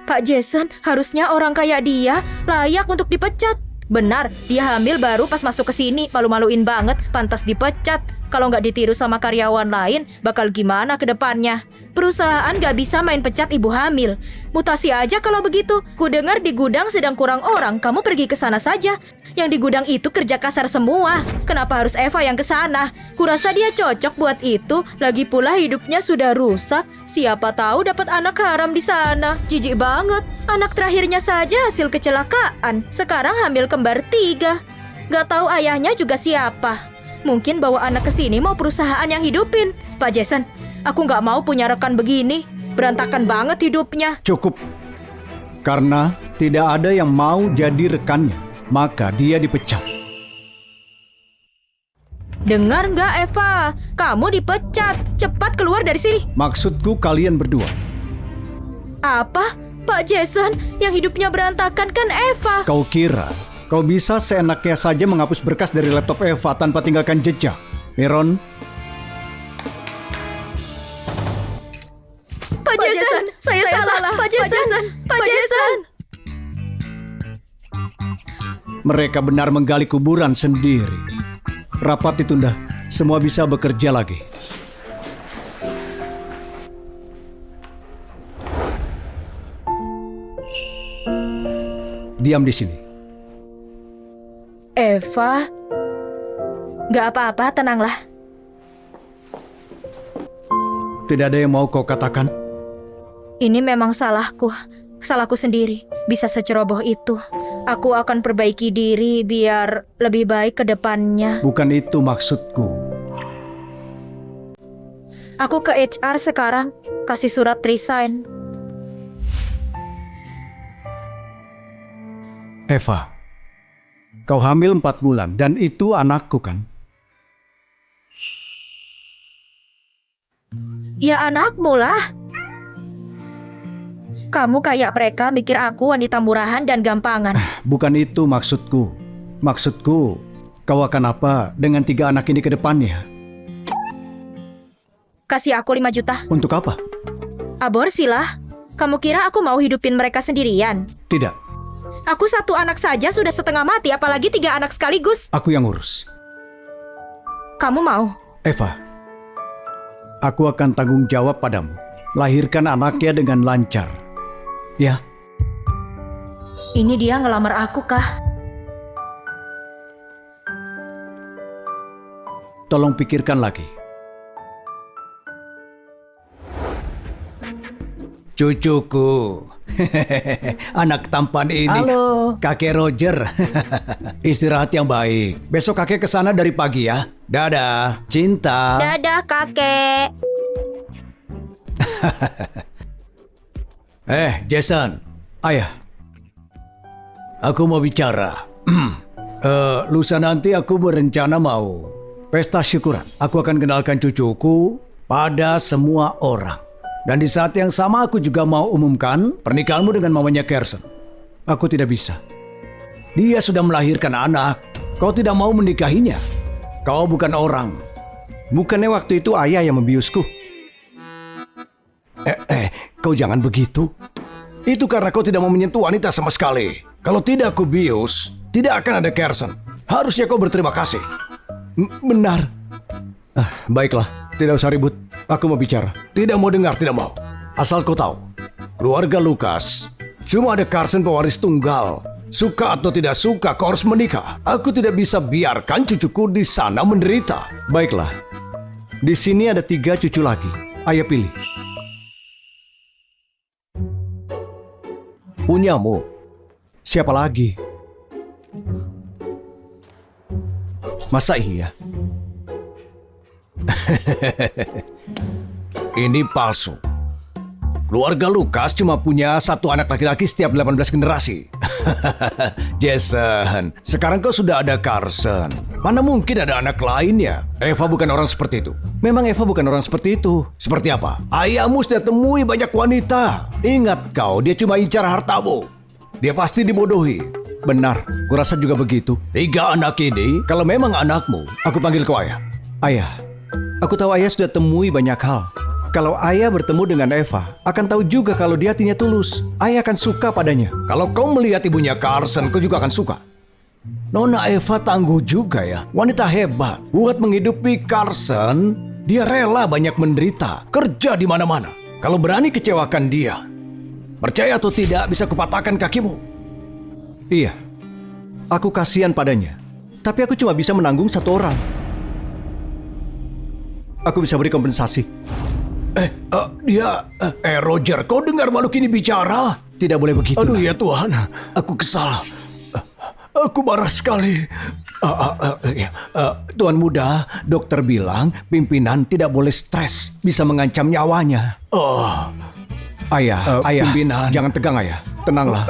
Pak Jason, harusnya orang kayak dia layak untuk dipecat. Benar, dia hamil baru pas masuk ke sini. Malu-maluin banget, pantas dipecat. Kalau nggak ditiru sama karyawan lain, bakal gimana ke depannya? Perusahaan nggak bisa main pecat ibu hamil. Mutasi aja kalau begitu. Kudengar di gudang sedang kurang orang, kamu pergi ke sana saja. Yang di gudang itu kerja kasar semua. Kenapa harus Eva yang ke sana? Kurasa dia cocok buat itu. Lagi pula hidupnya sudah rusak. Siapa tahu dapat anak haram di sana. Jijik banget. Anak terakhirnya saja hasil kecelakaan. Sekarang hamil kembar 3. Gak tahu ayahnya juga siapa. Mungkin bawa anak ke sini mau perusahaan yang hidupin. Pak Jason, aku nggak mau punya rekan begini. Berantakan banget hidupnya. Cukup. Karena tidak ada yang mau jadi rekannya, maka dia dipecat. Dengar nggak Eva? Kamu dipecat. Cepat keluar dari sini. Maksudku kalian berdua. Apa? Pak Jason, yang hidupnya berantakan kan Eva. Kau kira kau bisa seenaknya saja menghapus berkas dari laptop Eva tanpa tinggalkan jejak? Miron? Pak Jason, saya salah. Pak Jason. Mereka benar menggali kuburan sendiri. Rapat ditunda. Semua bisa bekerja lagi. Diam di sini. Eva, nggak apa-apa, tenanglah. Tidak ada yang mau kau katakan? Ini memang salahku sendiri. Bisa seceroboh itu. Aku akan perbaiki diri biar lebih baik ke depannya. Bukan itu maksudku. Aku ke HR sekarang, kasih surat resign. Eva, kau hamil 4 bulan dan itu anakku kan? Ya anakmu lah. Kamu kayak mereka mikir aku wanita murahan dan gampangan. Bukan itu maksudku. Maksudku, kau akan apa dengan 3 anak ini ke depannya? Kasih aku 5 juta. Untuk apa? Aborsi lah. Kamu kira aku mau hidupin mereka sendirian? Tidak, Aku 1 anak saja sudah setengah mati, apalagi 3 anak sekaligus. aku yang urus. Kamu mau? Eva, Aku akan tanggung jawab padamu. Lahirkan anaknya dengan lancar. Ya, Ini dia ngelamar aku kah? tolong pikirkan lagi. Cucuku. Anak tampan ini. Halo. Kakek Roger. Istirahat yang baik. Besok kakek kesana dari pagi ya. Dadah. Cinta. Dadah kakek. Jason. Ayah, Aku mau bicara. Lusa nanti aku berencana mau pesta syukuran. Aku akan kenalkan cucuku pada semua orang. Dan di saat yang sama aku juga mau umumkan pernikahanmu dengan mamanya Carson. Aku tidak bisa. Dia sudah melahirkan anak. Kau tidak mau menikahinya. Kau bukan orang. Bukannya waktu itu ayah yang membiusku? Kau jangan begitu. Itu karena kau tidak mau menyentuh wanita sama sekali. Kalau tidak aku bius, tidak akan ada Carson. Harusnya kau berterima kasih. Benar. Baiklah, tidak usah ribut. Aku mau bicara. Tidak mau dengar, tidak mau. Asal kau tahu, keluarga Lucas cuma ada Carson pewaris tunggal. Suka atau tidak suka, kau harus menikah. Aku tidak bisa biarkan cucuku di sana menderita. Baiklah. Di sini ada 3 cucu lagi. Ayah pilih. Punyamu. Siapa lagi? Masa iya? Ini palsu. Keluarga Lucas cuma punya 1 anak laki-laki setiap 18 generasi. Jason, sekarang kau sudah ada Carson. Mana mungkin ada anak lainnya? Eva bukan orang seperti itu. Memang Eva bukan orang seperti itu. Seperti apa? Ayahmu sudah temui banyak wanita. Ingat kau, dia cuma incar hartamu. Dia pasti dibodohi. Benar, kurasa juga begitu. 3 anak ini, kalau memang anakmu, aku panggil kau ayah. Ayah, aku tahu ayah sudah temui banyak hal. Kalau ayah bertemu dengan Eva, akan tahu juga kalau dia hatinya tulus. Ayah akan suka padanya. Kalau kau melihat ibunya Carson, kau juga akan suka. Nona Eva tangguh juga ya. Wanita hebat. Buat menghidupi Carson, dia rela banyak menderita. Kerja di mana-mana. Kalau berani kecewakan dia, percaya atau tidak bisa kupatahkan kakimu. Iya, aku kasihan padanya. Tapi aku cuma bisa menanggung 1 orang. Aku bisa beri kompensasi. Roger, kau dengar makhluk ini bicara? Tidak boleh begitu. Aduh ya Tuhan, aku kesal. Aku marah sekali. Tuan muda, dokter bilang pimpinan tidak boleh stres. Bisa mengancam nyawanya. Ayah, pimpinan. jangan tegang ayah. Tenanglah.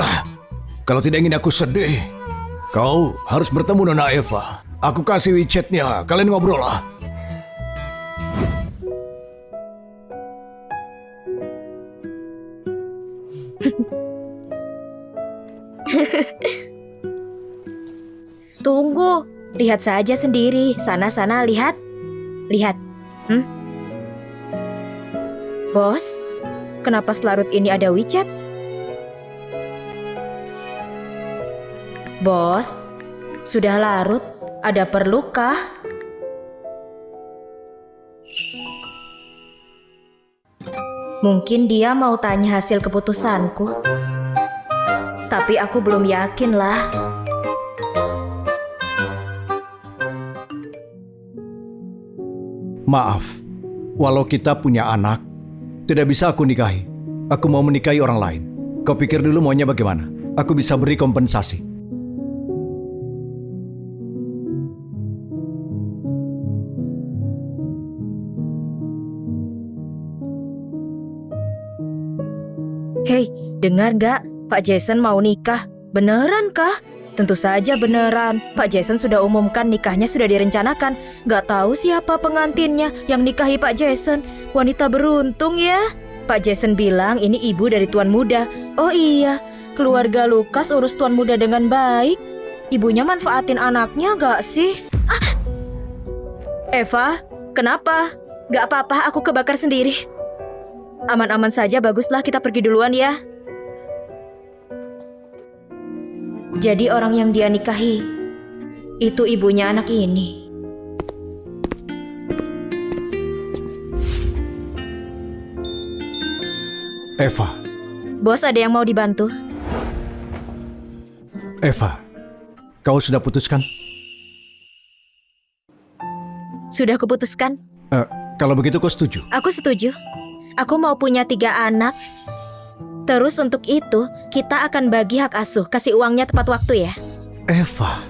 Kalau tidak ingin aku sedih, kau harus bertemu Nona Eva. Aku kasih WeChat-nya, kalian ngobrol lah. Tunggu, lihat saja sendiri. Sana-sana, lihat. Lihat. Bos, kenapa selarut ini ada WeChat? Bos, sudah larut. Ada perlukah? Mungkin dia mau tanya hasil keputusanku. Tapi aku belum yakin lah. Maaf, walau kita punya anak, tidak bisa aku nikahi. Aku mau menikahi orang lain. Kau pikir dulu maunya bagaimana? Aku bisa beri kompensasi. Hei, dengar nggak? Pak Jason mau nikah. Beneran kah? Tentu saja beneran. Pak Jason sudah umumkan nikahnya sudah direncanakan. Nggak tahu siapa pengantinnya yang nikahi Pak Jason. Wanita beruntung ya. Pak Jason bilang ini ibu dari tuan muda. Oh iya, keluarga Lucas urus tuan muda dengan baik. Ibunya manfaatin anaknya nggak sih? Eva, kenapa? Nggak apa-apa, aku kebakar sendiri. Aman-aman saja, baguslah kita pergi duluan ya. Jadi orang yang dia nikahi itu ibunya anak ini. Eva, Bos, ada yang mau dibantu? Eva, kau sudah putuskan? Sudah kuputuskan. Kalau begitu kau setuju? Aku setuju. Aku mau punya 3 anak. Terus untuk itu, kita akan bagi hak asuh. Kasih uangnya tepat waktu ya. Eva,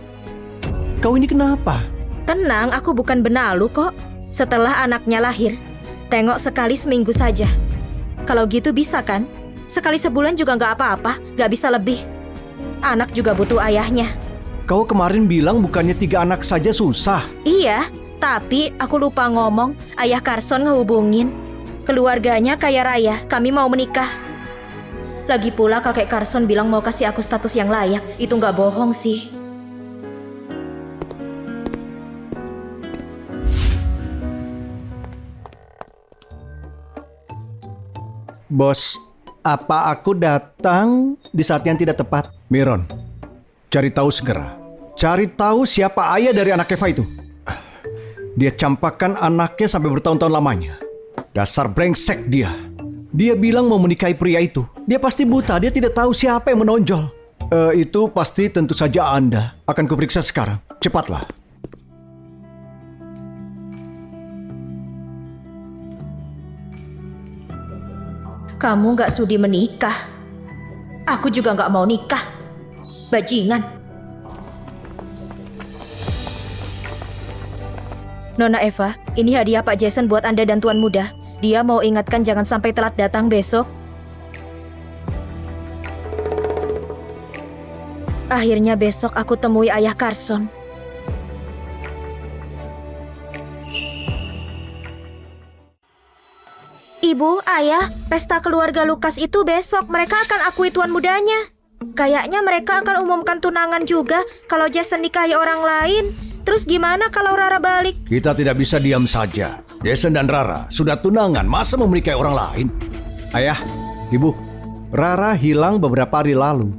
kau ini kenapa? Tenang, aku bukan benalu kok. Setelah anaknya lahir, tengok sekali seminggu saja. Kalau gitu bisa kan? Sekali sebulan juga nggak apa-apa, nggak bisa lebih. Anak juga butuh ayahnya. Kau kemarin bilang bukannya 3 anak saja susah. Iya, tapi aku lupa ngomong. Ayah Carson ngehubungin. Keluarganya kaya raya, kami mau menikah. Lagi pula kakek Carson bilang mau kasih aku status yang layak. Itu nggak bohong sih. Bos, apa aku datang di saat yang tidak tepat? Miron, cari tahu segera. Cari tahu siapa ayah dari anak Eva itu. Dia campakkan anaknya sampai bertahun-tahun lamanya. Dasar brengsek dia. Dia bilang mau menikahi pria itu. Dia pasti buta, dia tidak tahu siapa yang menonjol. Itu pasti tentu saja Anda. Akan kuperiksa sekarang. Cepatlah. Kamu nggak sudi menikah. Aku juga nggak mau nikah. Bajingan. Nona Eva, ini hadiah Pak Jason buat Anda dan Tuan Muda. Dia mau ingatkan jangan sampai telat datang besok. Akhirnya besok aku temui ayah Carson. Ibu, ayah, pesta keluarga Lukas itu besok. Mereka akan akui tuan mudanya. Kayaknya mereka akan umumkan tunangan juga kalau Jason nikahi orang lain. Terus gimana kalau Rara balik? Kita tidak bisa diam saja. Jason dan Rara sudah tunangan, masa mau menikahi orang lain? Ayah, Ibu, Rara hilang beberapa hari lalu.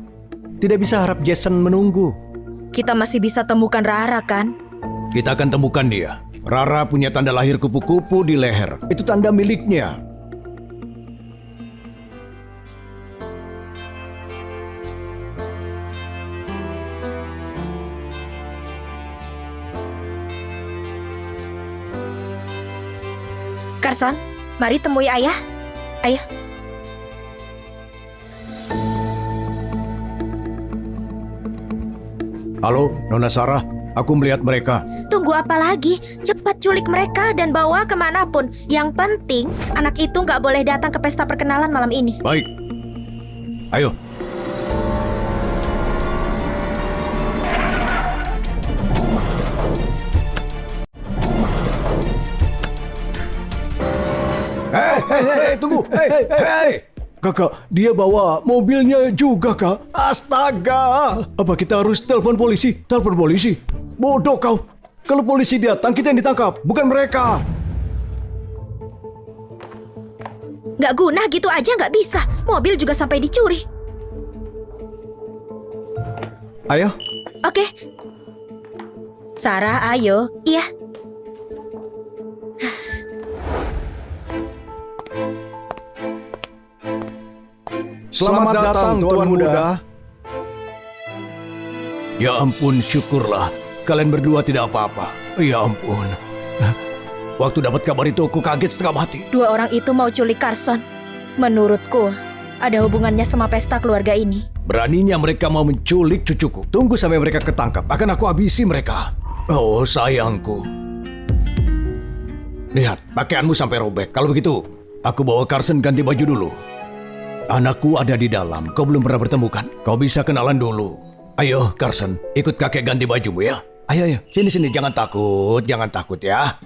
Tidak bisa harap Jason menunggu. Kita masih bisa temukan Rara kan? Kita akan temukan dia. Rara punya tanda lahir kupu-kupu di leher. Itu tanda miliknya. Carson, mari temui ayah. Ayah. Halo, Nona Sarah. Aku melihat mereka. Tunggu apa lagi? Cepat culik mereka dan bawa kemanapun. Yang penting, anak itu nggak boleh datang ke pesta perkenalan malam ini. Baik. Ayo. Hei, tunggu. Hei. Kakak, dia bawa mobilnya juga, Kak. Astaga. Apa kita harus telepon polisi? Telepon polisi? Bodoh kau. Kalau polisi datang, kita yang ditangkap, bukan mereka. Nggak guna gitu aja nggak bisa. Mobil juga sampai dicuri. Ayo. Oke. Sarah, ayo. Iya. Selamat datang, Tuan Muda. Ya ampun, syukurlah. Kalian berdua tidak apa-apa. Ya ampun. Waktu dapat kabar itu aku kaget setengah mati. 2 orang itu mau culik Carson. Menurutku, ada hubungannya sama pesta keluarga ini. Beraninya mereka mau menculik cucuku. Tunggu sampai mereka ketangkap. Akan aku habisi mereka. Oh, sayangku. Lihat, pakaianmu sampai robek. Kalau begitu, aku bawa Carson ganti baju dulu. Anakku ada di dalam. Kau belum pernah bertemu kan? Kau bisa kenalan dulu. Ayo, Carson, ikut kakek ganti bajumu ya. Ayo. Sini, jangan takut ya.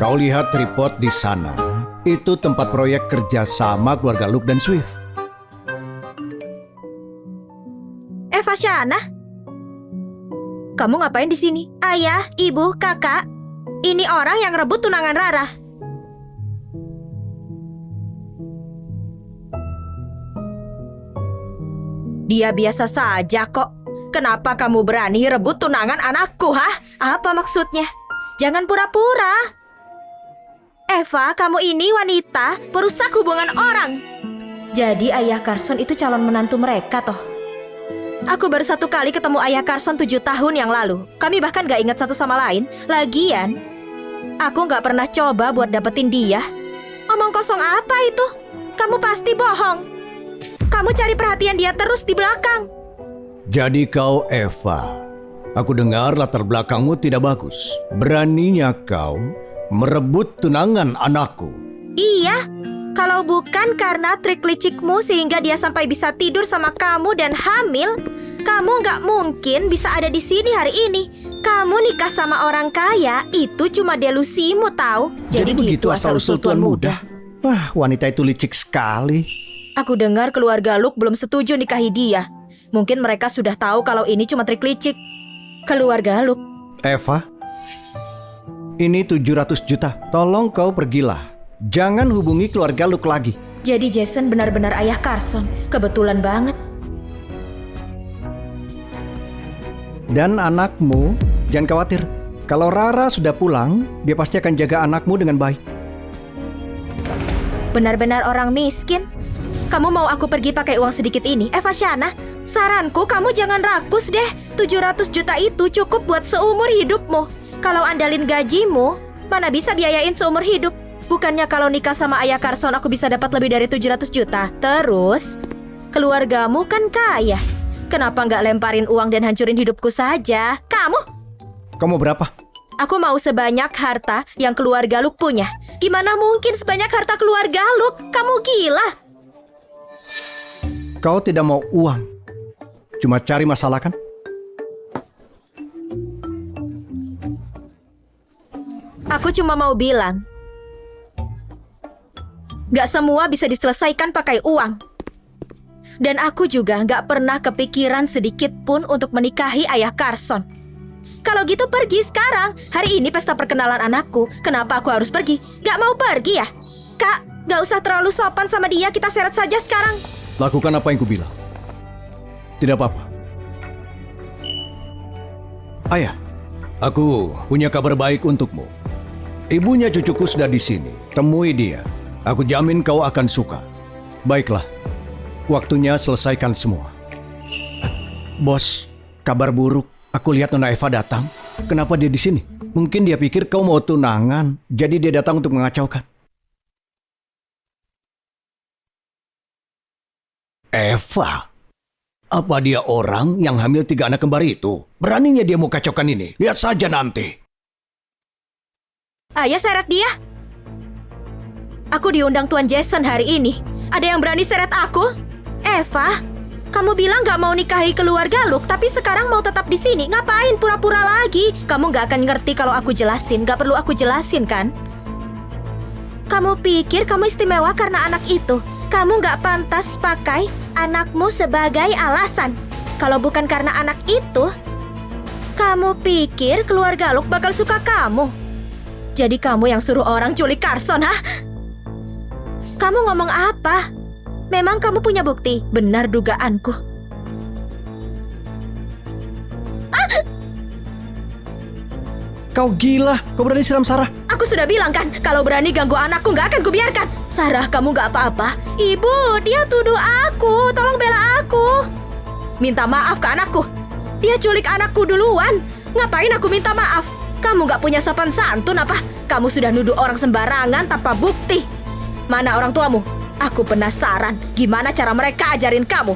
Kau lihat tripod di sana. Itu tempat proyek kerja sama keluarga Luke dan Swift. Eva Shana? Kamu ngapain di sini? Ayah, ibu, kakak. Ini orang yang rebut tunangan Rara. Dia biasa saja kok. Kenapa kamu berani rebut tunangan anakku, hah? Apa maksudnya? Jangan pura-pura. Eva, kamu ini wanita perusak hubungan orang. Jadi ayah Carson itu calon menantu mereka toh. Aku baru 1 kali ketemu ayah Carson 7 tahun yang lalu. Kami bahkan gak ingat satu sama lain. Lagian, aku gak pernah coba buat dapetin dia. Omong kosong apa itu? Kamu pasti bohong. Kamu cari perhatian dia terus di belakang. Jadi kau Eva. Aku dengar latar belakangmu tidak bagus. Beraninya kau merebut tunangan anakku. Iya, kalau bukan karena trik licikmu sehingga dia sampai bisa tidur sama kamu dan hamil, kamu nggak mungkin bisa ada di sini hari ini. Kamu nikah sama orang kaya, itu cuma delusimu tahu. Jadi begitu asal-usul Tuan Muda. Wah, wanita itu licik sekali. Aku dengar keluarga Luke belum setuju nikahi dia. Mungkin mereka sudah tahu kalau ini cuma trik licik. Keluarga Luke. Eva, ini 700 juta. Tolong kau pergilah. Jangan hubungi keluarga Luke lagi. Jadi Jason benar-benar ayah Carson. Kebetulan banget. Dan anakmu, jangan khawatir. Kalau Rara sudah pulang, dia pasti akan jaga anakmu dengan baik. Benar-benar orang miskin. Kamu mau aku pergi pakai uang sedikit ini? Eva Shana, saranku kamu jangan rakus deh. 700 juta itu cukup buat seumur hidupmu. Kalau andalin gajimu, mana bisa biayain seumur hidup? Bukannya kalau nikah sama ayah Carson aku bisa dapat lebih dari 700 juta. Terus, keluargamu kan kaya. Kenapa nggak lemparin uang dan hancurin hidupku saja? Kamu berapa? Aku mau sebanyak harta yang keluarga Luke punya. Gimana mungkin sebanyak harta keluarga Luke? Kamu gila. Kau tidak mau uang. Cuma cari masalah kan? Aku cuma mau bilang, gak semua bisa diselesaikan pakai uang. Dan aku juga gak pernah kepikiran sedikit pun untuk menikahi ayah Carson. Kalau gitu pergi sekarang. Hari ini pesta perkenalan anakku. Kenapa aku harus pergi? Gak mau pergi ya? Kak, gak usah terlalu sopan sama dia. Kita seret saja sekarang. Lakukan apa yang kubilang. Tidak apa-apa. Ayah, aku punya kabar baik untukmu. Ibunya cucuku sudah di sini. Temui dia. Aku jamin kau akan suka. Baiklah. Waktunya selesaikan semua. Bos, kabar buruk. Aku lihat Nona Eva datang. Kenapa dia di sini? Mungkin dia pikir kau mau tunangan. Jadi dia datang untuk mengacaukan. Eva? Apa dia orang yang hamil 3 anak kembar itu? Beraninya dia mau kacaukan ini. Lihat saja nanti. Ayo seret dia. Aku diundang Tuan Jason hari ini. Ada yang berani seret aku? Eva, kamu bilang gak mau nikahi keluarga Luke, tapi sekarang mau tetap di sini. Ngapain pura-pura lagi? Kamu gak akan ngerti kalau aku jelasin. Gak perlu aku jelasin kan? Kamu pikir kamu istimewa karena anak itu? Kamu gak pantas pakai anakmu sebagai alasan. Kalau bukan karena anak itu, kamu pikir keluarga Luke bakal suka kamu? Jadi kamu yang suruh orang culik Carson, hah? Kamu ngomong apa? Memang kamu punya bukti? Benar dugaanku. Kau gila, kau berani siram Sarah? Aku sudah bilang kan, kalau berani ganggu anakku gak akan kubiarkan. Sarah, kamu gak apa-apa. Ibu, dia tuduh aku. Tolong bela aku. Minta maaf ke anakku. Dia culik anakku duluan. Ngapain aku minta maaf? Kamu gak punya sopan santun apa? Kamu sudah nuduh orang sembarangan tanpa bukti. Mana orang tuamu? Aku penasaran, gimana cara mereka ajarin kamu?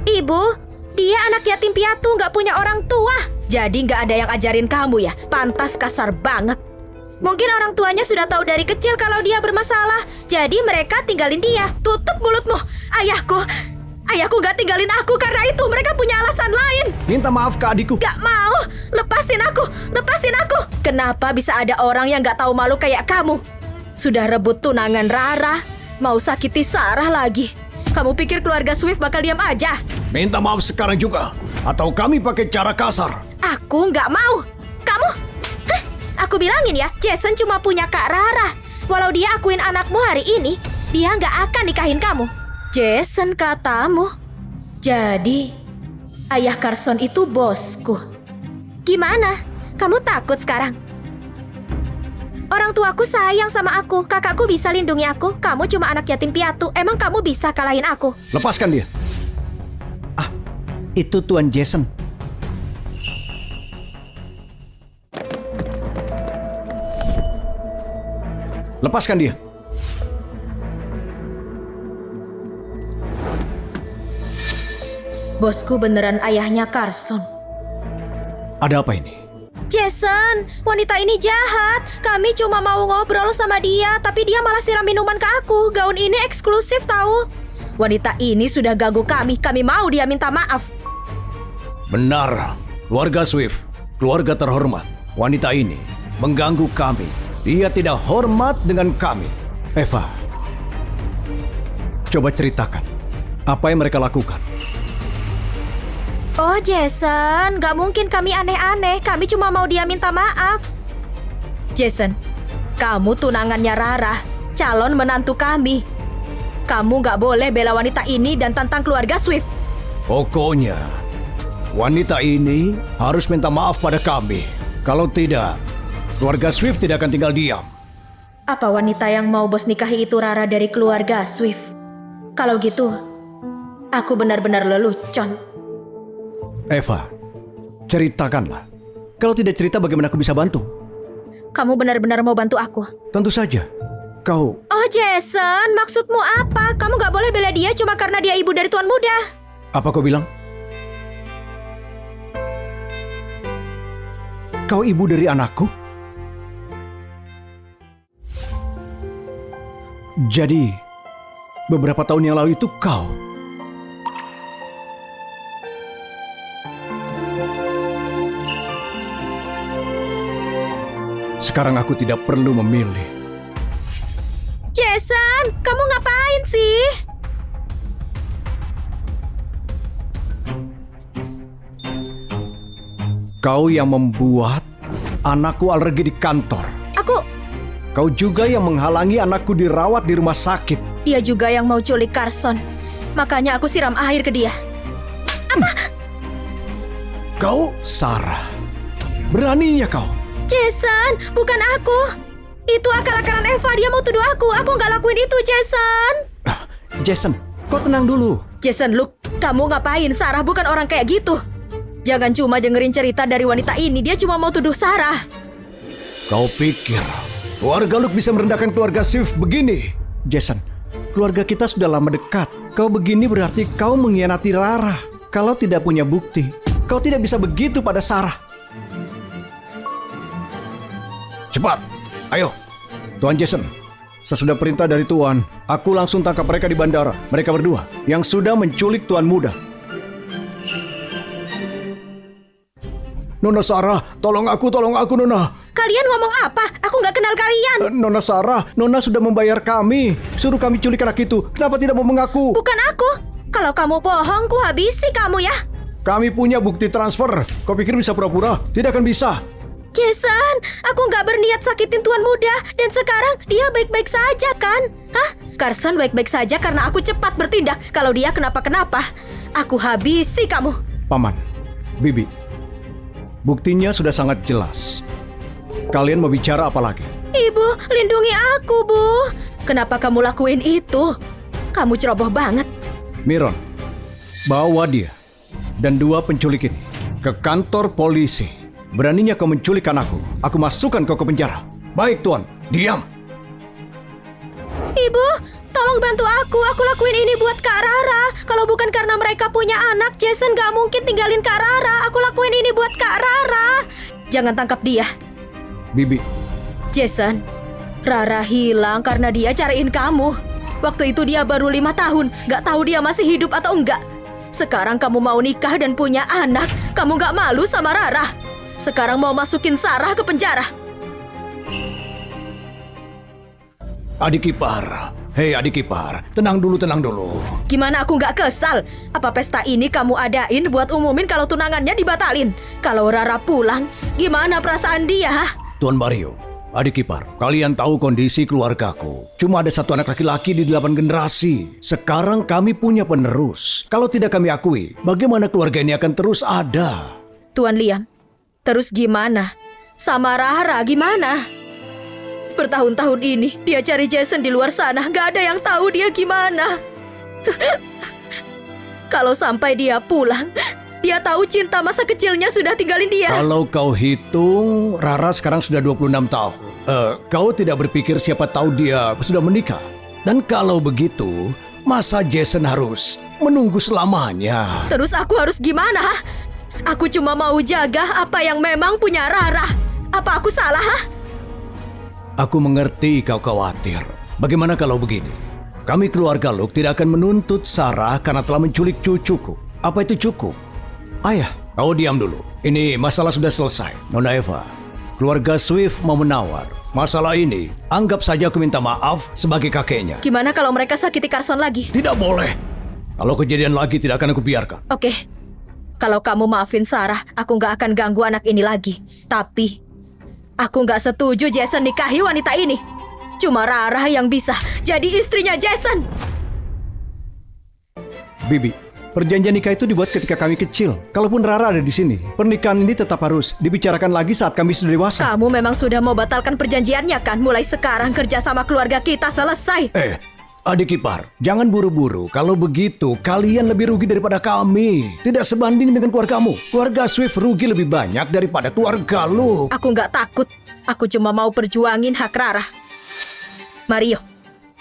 Ibu, dia anak yatim piatu, gak punya orang tua. Jadi gak ada yang ajarin kamu ya? Pantas kasar banget. Mungkin orang tuanya sudah tahu dari kecil kalau dia bermasalah. Jadi mereka tinggalin dia. Tutup mulutmu. Ayahku gak tinggalin aku karena itu. Mereka punya alasan lain. Minta maaf ke adikku. Gak mau. Lepasin aku. Kenapa bisa ada orang yang gak tahu malu kayak kamu? Sudah rebut tunangan Rara. Mau sakiti Sarah lagi. Kamu pikir keluarga Swift bakal diam aja? Minta maaf sekarang juga. Atau kami pakai cara kasar. Aku nggak mau. Kamu? Hah? Aku bilangin ya, Jason cuma punya Kak Rara. Walau dia akuin anakmu hari ini, dia nggak akan nikahin kamu. Jason katamu. Jadi, ayah Carson itu bosku. Gimana? Kamu takut sekarang? Orang tuaku sayang sama aku. Kakakku bisa lindungi aku. Kamu cuma anak yatim piatu. Emang kamu bisa kalahin aku? Lepaskan dia. Itu Tuan Jason. Lepaskan dia. Bosku beneran ayahnya Carson. Ada apa ini? Jason, wanita ini jahat. Kami cuma mau ngobrol sama dia, tapi dia malah siram minuman ke aku. Gaun ini eksklusif tahu. Wanita ini sudah ganggu kami. Kami mau dia minta maaf. Benar, keluarga Swift, keluarga terhormat. Wanita ini mengganggu kami. Dia tidak hormat dengan kami. Eva, coba ceritakan apa yang mereka lakukan. Oh Jason, gak mungkin kami aneh-aneh. Kami cuma mau dia minta maaf. Jason, kamu tunangannya Rara, calon menantu kami. Kamu gak boleh bela wanita ini dan tantang keluarga Swift. Pokoknya, wanita ini harus minta maaf pada kami. Kalau tidak, keluarga Swift tidak akan tinggal diam. Apa wanita yang mau bos nikahi itu Rara dari keluarga Swift? Kalau gitu, aku benar-benar lelucon. Eva, ceritakanlah. Kalau tidak cerita bagaimana aku bisa bantu? Kamu benar-benar mau bantu aku? Tentu saja. Kau... Oh Jason, maksudmu apa? Kamu gak boleh bela dia cuma karena dia ibu dari tuan muda. Apa kau bilang? Kau ibu dari anakku? Jadi, beberapa tahun yang lalu itu kau... Sekarang aku tidak perlu memilih. Jason, kamu ngapain sih? Kau yang membuat anakku alergi di kantor. Kau juga yang menghalangi anakku dirawat di rumah sakit. Dia juga yang mau culik Carson. Makanya aku siram air ke dia. Kau, Sarah. Beraninya kau. Jason, bukan aku. Itu akal-akalan Eva, dia mau tuduh aku. Aku nggak lakuin itu, Jason. Jason, kau tenang dulu. Jason, look, kamu ngapain? Sarah bukan orang kayak gitu. Jangan cuma dengerin cerita dari wanita ini. Dia cuma mau tuduh Sarah. Kau pikir keluarga Luke bisa merendahkan keluarga Swift begini? Jason, keluarga kita sudah lama dekat. Kau begini berarti kau mengkhianati Rara. Kalau tidak punya bukti, kau tidak bisa begitu pada Sarah. Cepat, ayo. Tuan Jason, sesudah perintah dari Tuan, aku langsung tangkap mereka di bandara. Mereka berdua yang sudah menculik Tuan Muda. Nona Sarah, tolong aku, Nona. Kalian ngomong apa? Aku nggak kenal kalian. Nona Sarah, Nona sudah membayar kami. Suruh kami culik anak itu. Kenapa tidak mau mengaku? Bukan aku. Kalau kamu bohong, ku habisi kamu ya. Kami punya bukti transfer. Kau pikir bisa pura-pura? Tidak akan bisa. Jason, aku nggak berniat sakitin Tuan Muda. Dan sekarang dia baik-baik saja kan? Hah? Carson baik-baik saja karena aku cepat bertindak. Kalau dia kenapa-kenapa, aku habisi kamu. Paman, Bibi, buktinya sudah sangat jelas. Kalian mau bicara apa lagi? Ibu, lindungi aku, Bu. Kenapa kamu lakuin itu? Kamu ceroboh banget. Miron, bawa dia dan dua penculik ini ke kantor polisi. Beraninya kau menculik anakku, aku masukkan kau ke penjara. Baik, Tuan. Diam. Ibu, tolong bantu aku. Aku lakuin ini buat Kak Rara. Kalau bukan karena mereka punya anak, Jason gak mungkin tinggalin Kak Rara. Aku lakuin ini buat Kak Rara. Jangan tangkap dia. Bibi, Jason, Rara hilang karena dia cariin kamu. Waktu itu dia baru 5 tahun. Gak tahu dia masih hidup atau enggak. Sekarang kamu mau nikah dan punya anak. Kamu gak malu sama Rara. Sekarang mau masukin Sarah ke penjara. Adik ipar. Hei adik ipar, tenang dulu. Gimana aku nggak kesal? Apa pesta ini kamu adain buat umumin kalau tunangannya dibatalin? Kalau Rara pulang, gimana perasaan dia? Tuan Mario, adik ipar, kalian tahu kondisi keluargaku. Cuma ada satu anak laki-laki di 8 generasi. Sekarang kami punya penerus. Kalau tidak kami akui, bagaimana keluarga ini akan terus ada? Tuan Liam, Terus gimana? Sama Rara gimana? Bertahun-tahun ini dia cari Jason di luar sana, gak ada yang tahu dia gimana. Kalau sampai dia pulang, dia tahu cinta masa kecilnya sudah tinggalin dia. Kalau kau hitung, Rara sekarang sudah 26 tahun. Kau tidak berpikir siapa tahu dia sudah menikah. Dan kalau begitu, masa Jason harus menunggu selamanya? Terus aku harus gimana? Ha? Aku cuma mau jaga apa yang memang punya Rara. Apa aku salah? Ha? Aku mengerti kau khawatir. Bagaimana kalau begini? Kami keluarga Luke tidak akan menuntut Sarah karena telah menculik cucuku. Apa itu cukup? Ayah, Kau diam dulu. Ini masalah sudah selesai. Nona Eva, keluarga Swift mau menawar. Masalah ini, anggap saja aku minta maaf sebagai kakeknya. Gimana kalau mereka sakiti Carson lagi? Tidak boleh. Kalau kejadian lagi tidak akan aku biarkan. Oke, kalau kamu maafin Sarah, aku nggak akan ganggu anak ini lagi. Tapi, aku nggak setuju Jason nikahi wanita ini. Cuma Rara yang bisa jadi istrinya Jason. Bibi, perjanjian nikah itu dibuat ketika kami kecil. Kalaupun Rara ada di sini, pernikahan ini tetap harus dibicarakan lagi saat kami sudah dewasa. Kamu memang sudah mau batalkan perjanjiannya kan? Mulai sekarang kerja sama keluarga kita selesai. Adik ipar, jangan buru-buru. Kalau begitu, kalian lebih rugi daripada kami. Tidak sebanding dengan keluargamu. Keluarga Swift rugi lebih banyak daripada keluarga Luke. Aku nggak takut. Aku cuma mau perjuangin hak Rara. Mario,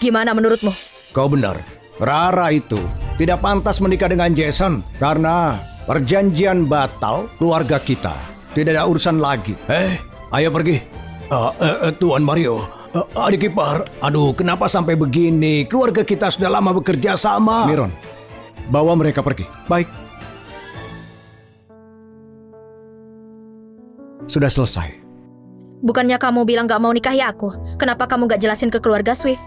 gimana menurutmu? Kau benar. Rara itu tidak pantas menikah dengan Jason karena perjanjian batal keluarga kita. Tidak ada urusan lagi. Ayo pergi. Tuan Mario, adik ipar. Aduh, kenapa sampai begini? Keluarga kita sudah lama bekerja sama. Miron, bawa mereka pergi. Baik. Sudah selesai. Bukannya kamu bilang gak mau nikahi aku? Kenapa kamu gak jelasin ke keluarga Swift?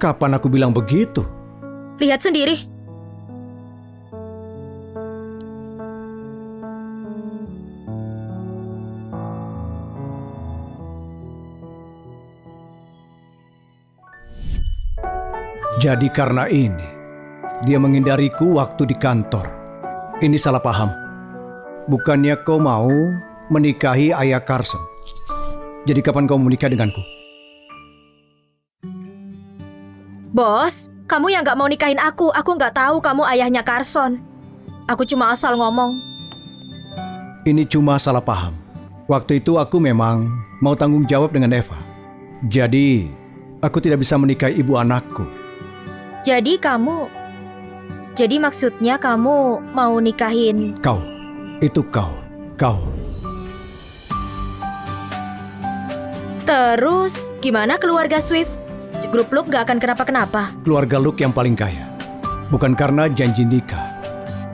Kapan aku bilang begitu? Lihat sendiri. Jadi karena ini, dia menghindariku waktu di kantor. Ini salah paham. Bukannya kau mau menikahi ayah Carson. Jadi kapan kau menikah denganku? Bos, kamu yang gak mau nikahin aku. Aku gak tahu kamu ayahnya Carson. Aku cuma asal ngomong. Ini cuma salah paham. Waktu itu aku memang mau tanggung jawab dengan Eva. Jadi, aku tidak bisa menikahi ibu anakku. Jadi maksudnya kamu mau nikahin... Kau, itu kau. Terus, gimana keluarga Swift? Grup Luke gak akan kenapa-kenapa. Keluarga Luke yang paling kaya. Bukan karena janji nikah.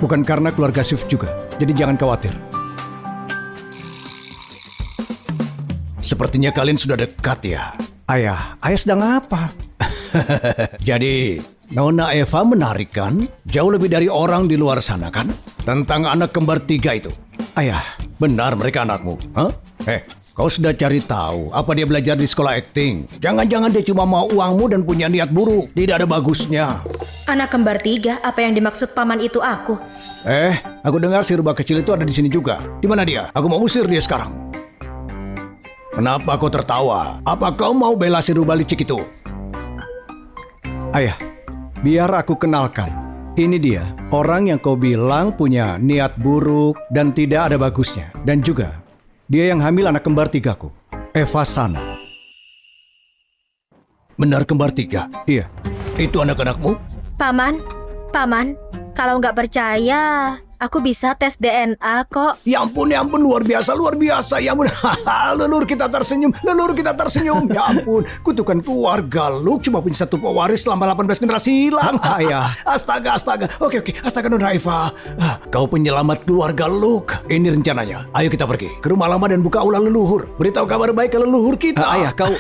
Bukan karena keluarga Swift juga. Jadi jangan khawatir. Sepertinya kalian sudah dekat ya. Ayah sedang apa? Jadi, Nona Eva menarik kan? Jauh lebih dari orang di luar sana kan? Tentang anak kembar 3 itu. Ayah, benar mereka anakmu? Hah? Kau sudah cari tahu apa dia belajar di sekolah akting? Jangan-jangan dia cuma mau uangmu dan punya niat buruk. Tidak ada bagusnya. Anak kembar 3, apa yang dimaksud paman itu aku? Aku dengar si rubah kecil itu ada di sini juga. Di mana dia? Aku mau usir dia sekarang. Kenapa kau tertawa? Apa kau mau bela si rubah licik itu? Ayah, biar aku kenalkan. Ini dia, orang yang kau bilang punya niat buruk dan tidak ada bagusnya. Dan juga, dia yang hamil anak kembar 3ku, Eva Sana. Benar kembar 3? Iya. Itu anak-anakmu? Paman, kalau nggak percaya, aku bisa tes DNA kok. Ya ampun, luar biasa. Ya ampun, leluhur kita tersenyum. Ya ampun, kutukan keluarga Luke cuma punya satu pewaris selama 18 generasi hilang. Ayah, astaga. Oke, astaga Nona Eva. Kau penyelamat keluarga Luke. Ini rencananya. Ayo kita pergi ke rumah lama dan buka ulah leluhur. Beritahu kabar baik ke leluhur kita. Ayah, kau...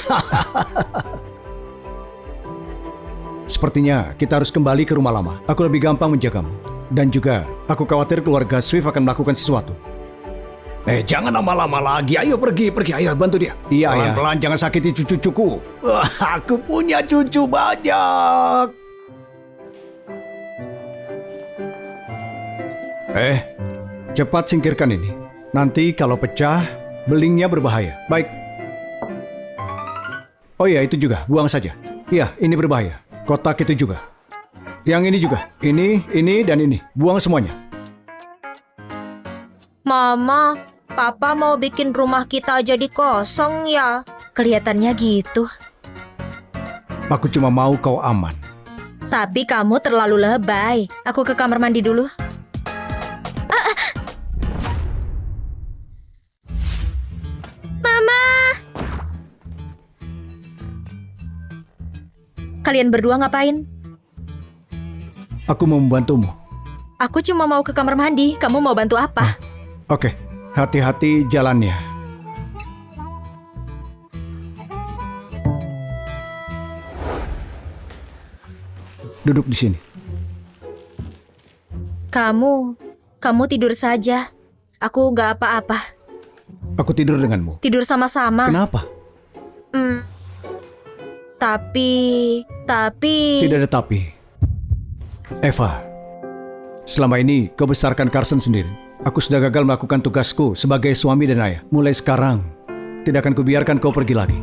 Sepertinya kita harus kembali ke rumah lama. Aku lebih gampang menjagamu. Dan juga, aku khawatir keluarga Swift akan melakukan sesuatu. Jangan lama-lama lagi. Ayo pergi. Ayo bantu dia. Iya, Ayah. Pelan-pelan, jangan sakiti cucuku. Aku punya cucu banyak. Cepat singkirkan ini. Nanti kalau pecah, belingnya berbahaya. Baik. Oh iya, itu juga. Buang saja. Iya, ini berbahaya. Kotak itu juga. Yang ini juga. Ini, dan ini. Buang semuanya. Mama, Papa mau bikin rumah kita jadi kosong ya? Kelihatannya gitu. Aku cuma mau kau aman. Tapi kamu terlalu lebay. Aku ke kamar mandi dulu. Mama! Kalian berdua ngapain? Aku mau membantumu. Aku cuma mau ke kamar mandi. Kamu mau bantu apa? Oke, hati-hati jalannya. Duduk di sini. Kamu tidur saja. Aku nggak apa-apa. Aku tidur denganmu. Tidur sama-sama. Kenapa? Tapi... Tidak ada tapi. Eva, selama ini kau besarkan Carson sendiri. Aku sudah gagal melakukan tugasku sebagai suami dan ayah. Mulai sekarang, tidak akan kubiarkan kau pergi lagi.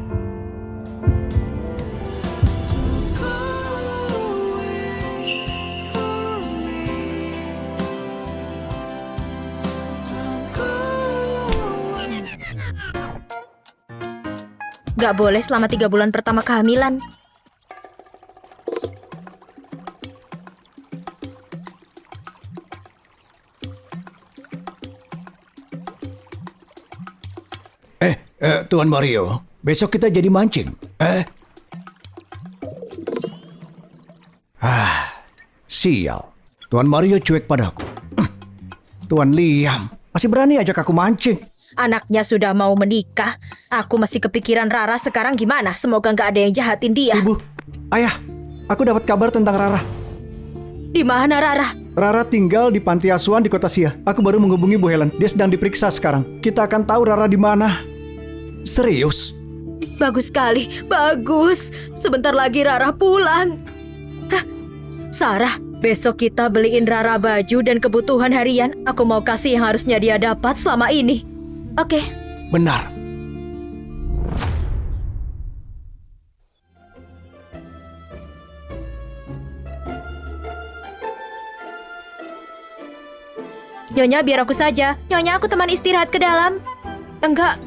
Gak boleh selama 3 bulan pertama kehamilan. Tuan Mario, besok kita jadi mancing. Sial. Tuan Mario cuek padaku. Tuan Liam, masih berani ajak aku mancing. Anaknya sudah mau menikah. Aku masih kepikiran Rara sekarang gimana. Semoga gak ada yang jahatin dia. Ibu, ayah, aku dapat kabar tentang Rara. Di mana Rara? Rara tinggal di panti asuhan di Kota Sia. Aku baru menghubungi Bu Helen. Dia sedang diperiksa sekarang. Kita akan tahu Rara di mana. Serius? Bagus sekali, bagus. Sebentar lagi Rara pulang. Sarah, besok kita beliin Rara baju dan kebutuhan harian. Aku mau kasih yang harusnya dia dapat selama ini. Oke. Benar. Nyonya, biar aku saja. Nyonya, aku teman istirahat ke dalam. Enggak.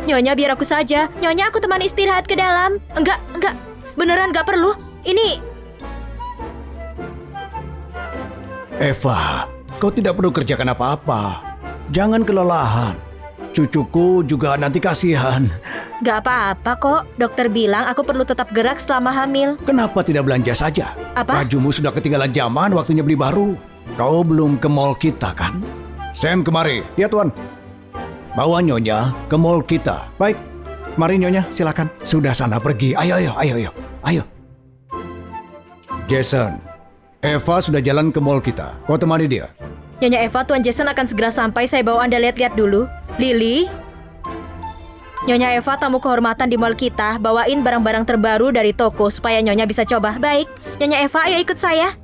Nyonya, biar aku saja. Nyonya, aku teman istirahat ke dalam. Enggak. Beneran gak perlu. Ini... Eva, kau tidak perlu kerjakan apa-apa. Jangan kelelahan. Cucuku juga nanti kasihan. Gak apa-apa kok. Dokter bilang aku perlu tetap gerak selama hamil. Kenapa tidak belanja saja? Apa? Bajumu sudah ketinggalan zaman, waktunya beli baru. Kau belum ke mall kita kan? Sam, kemari. Ya Tuan. Bawa Nyonya ke mall kita. Baik. Mari Nyonya, silakan. Sudah sana pergi. Ayo. Jason, Eva sudah jalan ke mall kita. Kau temani dia. Nyonya Eva, Tuan Jason akan segera sampai. Saya bawa Anda lihat-lihat dulu. Lily. Nyonya Eva, tamu kehormatan di mall kita. Bawain barang-barang terbaru dari toko supaya Nyonya bisa coba. Baik. Nyonya Eva, ayo ikut saya.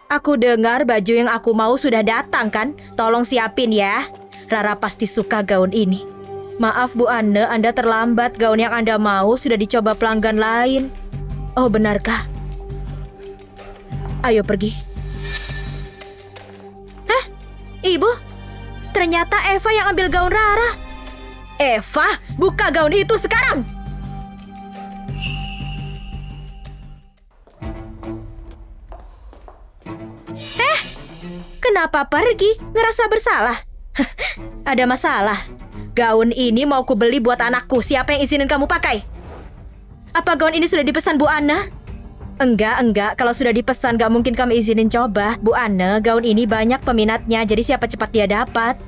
Aku dengar baju yang aku mau sudah datang kan? Tolong siapin ya. Rara pasti suka gaun ini. Maaf Bu Anne, Anda terlambat. Gaun yang Anda mau sudah dicoba pelanggan lain. Oh, benarkah? Ayo pergi. Hah? Ibu? Ternyata Eva yang ambil gaun Rara. Eva, buka gaun itu sekarang. Kenapa pergi? Ngerasa bersalah? Ada masalah. Gaun ini mau ku beli buat anakku. Siapa yang izinin kamu pakai? Apa gaun ini sudah dipesan Bu Anne? Enggak. Kalau sudah dipesan gak mungkin kami izinin coba. Bu Anne, gaun ini banyak peminatnya. Jadi siapa cepat dia dapat.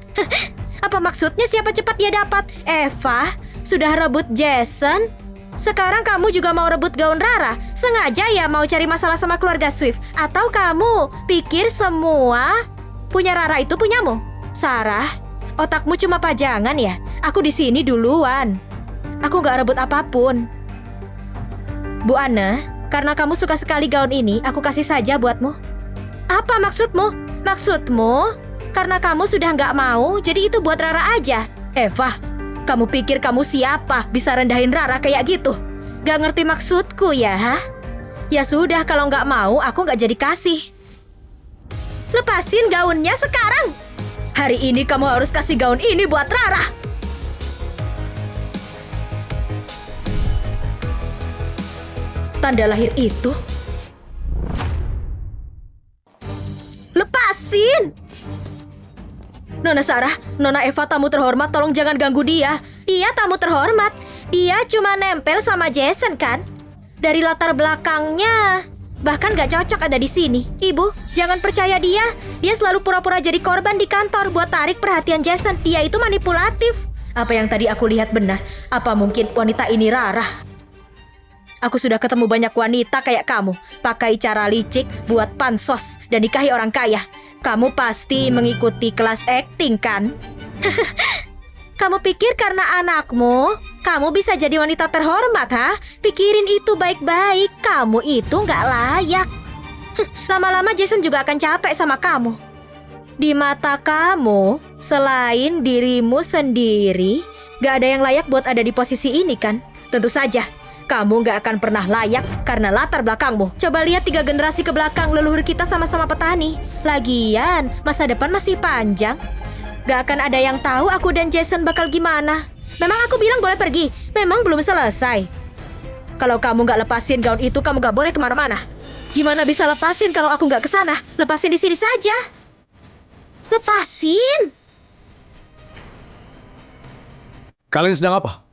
Apa maksudnya siapa cepat dia dapat? Eva, sudah rebut Jason? Sekarang kamu juga mau rebut gaun Rara? Sengaja ya mau cari masalah sama keluarga Swift? Atau kamu pikir semua punya Rara itu punyamu? Sarah, otakmu cuma pajangan ya? Aku di sini duluan. Aku gak rebut apapun. Bu Anne, Karena kamu suka sekali gaun ini, aku kasih saja buatmu. Apa maksudmu? Maksudmu? Karena kamu sudah nggak mau, jadi itu buat Rara aja. Eva, kamu pikir kamu siapa bisa rendahin Rara kayak gitu? Gak ngerti maksudku ya, ha? Ya sudah, kalau nggak mau, aku nggak jadi kasih. Lepasin gaunnya sekarang. Hari ini kamu harus kasih gaun ini buat Rara. Tanda lahir itu? Lepasin! Nona Sarah, Nona Eva tamu terhormat, tolong jangan ganggu dia. Dia tamu terhormat. Dia cuma nempel sama Jason kan? Dari latar belakangnya, bahkan gak cocok ada di sini. Ibu, jangan percaya dia. Dia selalu pura-pura jadi korban di kantor buat tarik perhatian Jason. Dia itu manipulatif. Apa yang tadi aku lihat benar? Apa mungkin wanita ini Rara? Aku sudah ketemu banyak wanita kayak kamu, pakai cara licik buat pansos dan nikahi orang kaya. Kamu pasti mengikuti kelas acting kan? Kamu pikir karena anakmu, kamu bisa jadi wanita terhormat, ha? Pikirin itu baik-baik, kamu itu nggak layak. Lama-lama Jason juga akan capek sama kamu. Di mata kamu, selain dirimu sendiri, nggak ada yang layak buat ada di posisi ini kan? Tentu saja. Kamu gak akan pernah layak karena latar belakangmu. Coba lihat 3 generasi ke belakang, leluhur kita sama-sama petani. Lagian, masa depan masih panjang. Gak akan ada yang tahu aku dan Jason bakal gimana. Memang aku bilang boleh pergi, memang belum selesai. Kalau kamu gak lepasin gaun itu, kamu gak boleh kemana-mana. Gimana bisa lepasin kalau aku gak kesana? Lepasin di sini saja. Lepasin. Kalian sedang apa?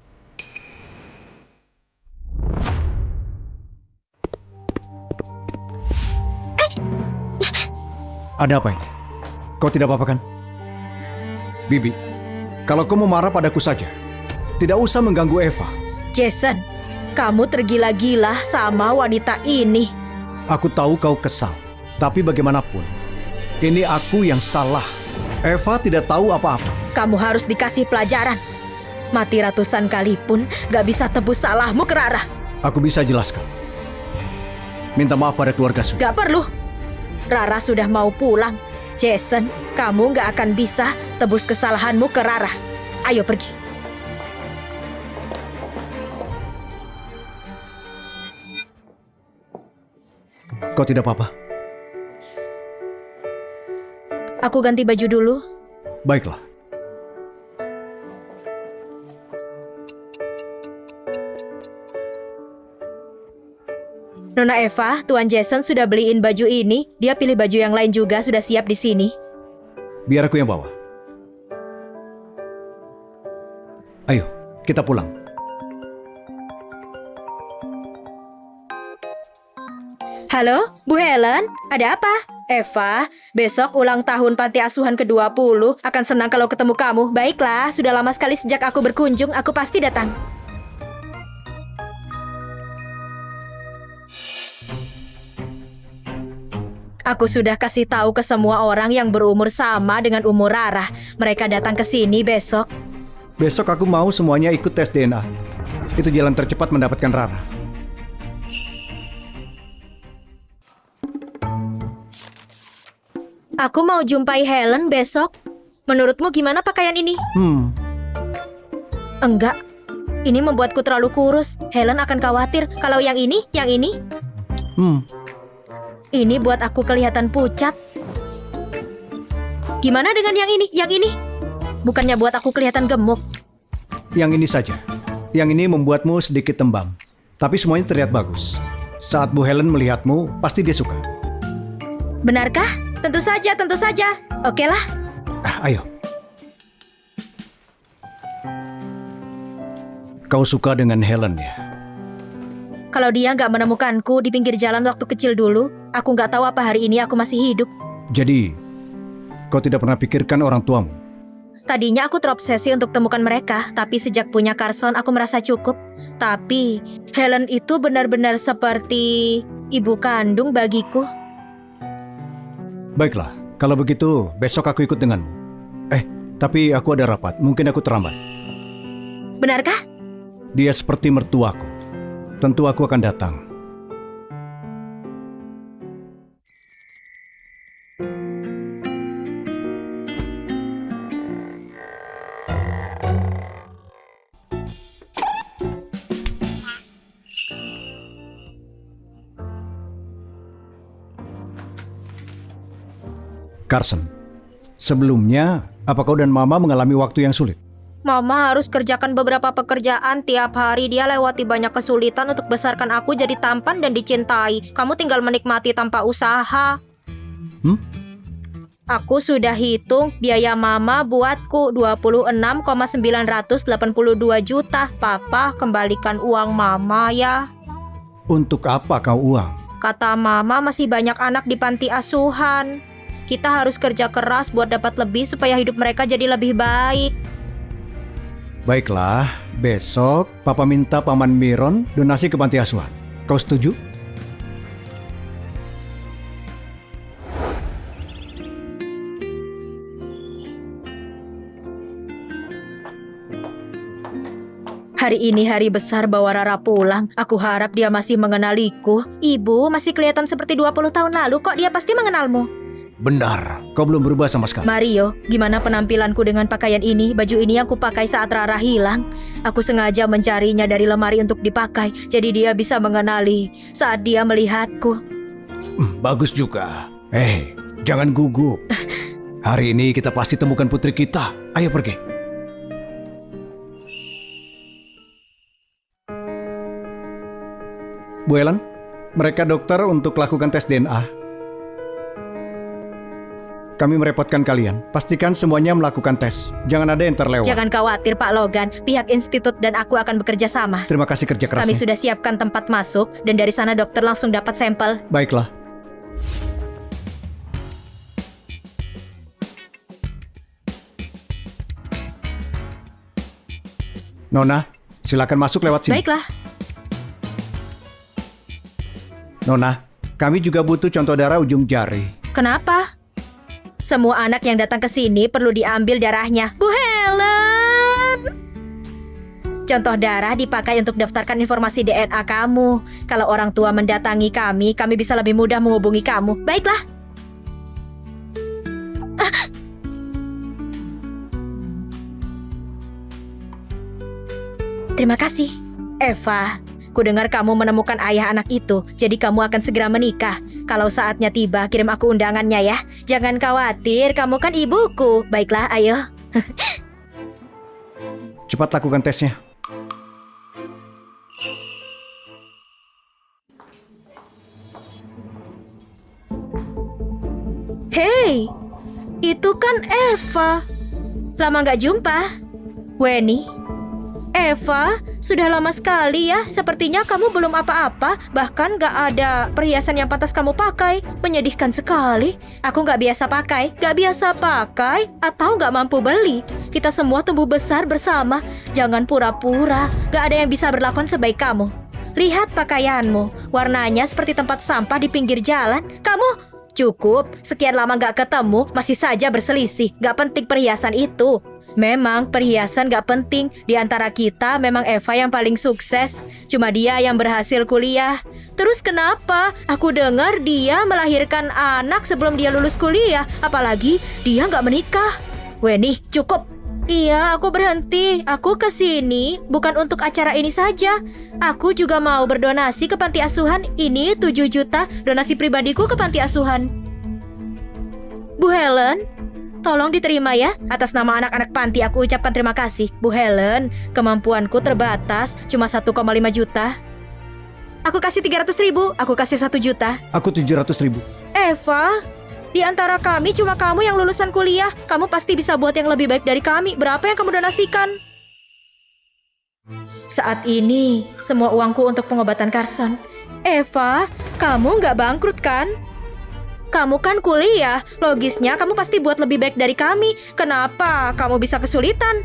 Ada apa ini? Kau tidak apa-apa kan? Bibi, kalau kau mau marah padaku saja. Tidak usah mengganggu Eva. Jason, kamu tergila-gila sama wanita ini. Aku tahu kau kesal, tapi bagaimanapun, ini aku yang salah. Eva tidak tahu apa-apa. Kamu harus dikasih pelajaran. Mati ratusan kali pun gak bisa tebus salahmu ke Rara. Aku bisa jelaskan. Minta maaf pada keluarga Su. Gak perlu. Rara sudah mau pulang. Jason, kamu gak akan bisa tebus kesalahanmu ke Rara. Ayo pergi. Kau tidak apa-apa? Aku ganti baju dulu. Baiklah. Nona Eva, Tuan Jason sudah beliin baju ini. Dia pilih baju yang lain juga, sudah siap di sini. Biar aku yang bawa. Ayo, kita pulang. Halo, Bu Helen, ada apa? Eva, besok ulang tahun panti asuhan ke-20. Akan senang kalau ketemu kamu. Baiklah, sudah lama sekali sejak aku berkunjung, aku pasti datang. Aku sudah kasih tahu ke semua orang yang berumur sama dengan umur Rara. Mereka datang ke sini besok. Besok aku mau semuanya ikut tes DNA. Itu jalan tercepat mendapatkan Rara. Aku mau jumpai Helen besok. Menurutmu gimana pakaian ini? Enggak. Ini membuatku terlalu kurus. Helen akan khawatir. Kalau yang ini, Ini buat aku kelihatan pucat. Gimana dengan yang ini? Yang ini? Bukannya buat aku kelihatan gemuk. Yang ini saja. Yang ini membuatmu sedikit tembam. Tapi semuanya terlihat bagus. Saat Bu Helen melihatmu, pasti dia suka. Benarkah? Tentu saja, tentu saja. Oke lah. Ayo. Kau suka dengan Helen ya? Kalau dia nggak menemukanku di pinggir jalan waktu kecil dulu, aku nggak tahu apa hari ini aku masih hidup. Jadi, kau tidak pernah pikirkan orang tuamu? Tadinya aku terobsesi untuk temukan mereka, tapi sejak punya Carson aku merasa cukup. Tapi Helen itu benar-benar seperti ibu kandung bagiku. Baiklah, kalau begitu besok aku ikut denganmu. Tapi aku ada rapat, mungkin aku terlambat. Benarkah? Dia seperti mertuaku. Tentu aku akan datang. Carson, sebelumnya apa kau dan Mama mengalami waktu yang sulit? Mama harus kerjakan beberapa pekerjaan tiap hari. Dia lewati banyak kesulitan untuk besarkan aku jadi tampan dan dicintai. Kamu tinggal menikmati tanpa usaha. Aku sudah hitung biaya Mama buatku 26,982 juta. Papa, kembalikan uang Mama ya. Untuk apa kau uang? Kata Mama masih banyak anak di panti asuhan. Kita harus kerja keras buat dapat lebih supaya hidup mereka jadi lebih baik. Baiklah, besok Papa minta Paman Miron donasi ke panti asuhan. Kau setuju? Hari ini hari besar bawa Rara pulang. Aku harap dia masih mengenaliku. Ibu masih kelihatan seperti 20 tahun lalu kok. Dia pasti mengenalmu. Benar, kau belum berubah sama sekali. Mario, gimana penampilanku dengan pakaian ini? Baju ini yang kupakai saat Rara hilang. Aku sengaja mencarinya dari lemari untuk dipakai. Jadi dia bisa mengenali saat dia melihatku. Bagus juga. Jangan gugup. Hari ini kita pasti temukan putri kita. Ayo pergi. Bu Ellen, mereka dokter untuk lakukan tes DNA. Kami merepotkan kalian. Pastikan semuanya melakukan tes. Jangan ada yang terlewat. Jangan khawatir Pak Logan. Pihak institut dan aku akan bekerja sama. Terima kasih kerja kerasnya. Kami sudah siapkan tempat masuk dan dari sana dokter langsung dapat sampel. Baiklah. Nona, silakan masuk lewat sini. Baiklah. Nona, kami juga butuh contoh darah ujung jari. Kenapa? Semua anak yang datang ke sini perlu diambil darahnya. Bu Helen! Contoh darah dipakai untuk daftarkan informasi DNA kamu. Kalau orang tua mendatangi kami bisa lebih mudah menghubungi kamu. Baiklah. Terima kasih. Eva, kudengar kamu menemukan ayah anak itu, jadi kamu akan segera menikah. Kalau saatnya tiba, kirim aku undangannya ya. Jangan khawatir, kamu kan ibuku. Baiklah, ayo. Cepat lakukan tesnya. Hei, itu kan Eva. Lama gak jumpa. Weni. Eva, sudah lama sekali ya. Sepertinya kamu belum apa-apa. Bahkan gak ada perhiasan yang pantas kamu pakai. Menyedihkan sekali. Aku gak biasa pakai. Gak biasa pakai atau gak mampu beli. Kita semua tumbuh besar bersama. Jangan pura-pura. Gak ada yang bisa berlakuan sebaik kamu. Lihat pakaianmu. Warnanya seperti tempat sampah di pinggir jalan. Kamu... Cukup, sekian lama gak ketemu, masih saja berselisih. Gak penting perhiasan itu. Memang perhiasan gak penting. Di antara kita memang Eva yang paling sukses. Cuma dia yang berhasil kuliah. Terus kenapa? Aku dengar dia melahirkan anak sebelum dia lulus kuliah. Apalagi dia gak menikah. Weni, cukup. Iya, aku berhenti. Aku kesini bukan untuk acara ini saja. Aku juga mau berdonasi ke panti asuhan. Ini 7 juta donasi pribadiku ke panti asuhan. Bu Helen, tolong diterima ya. Atas nama anak-anak panti aku ucapkan terima kasih. Bu Helen, kemampuanku terbatas, cuma 1,5 juta. Aku kasih 300.000, aku kasih 1 juta. Aku 700.000. Eva, di antara kami cuma kamu yang lulusan kuliah. Kamu pasti bisa buat yang lebih baik dari kami. Berapa yang kamu donasikan? Saat ini, semua uangku untuk pengobatan Carson. Eva, kamu nggak bangkrut kan? Kamu kan kuliah, logisnya kamu pasti buat lebih baik dari kami. Kenapa kamu bisa kesulitan?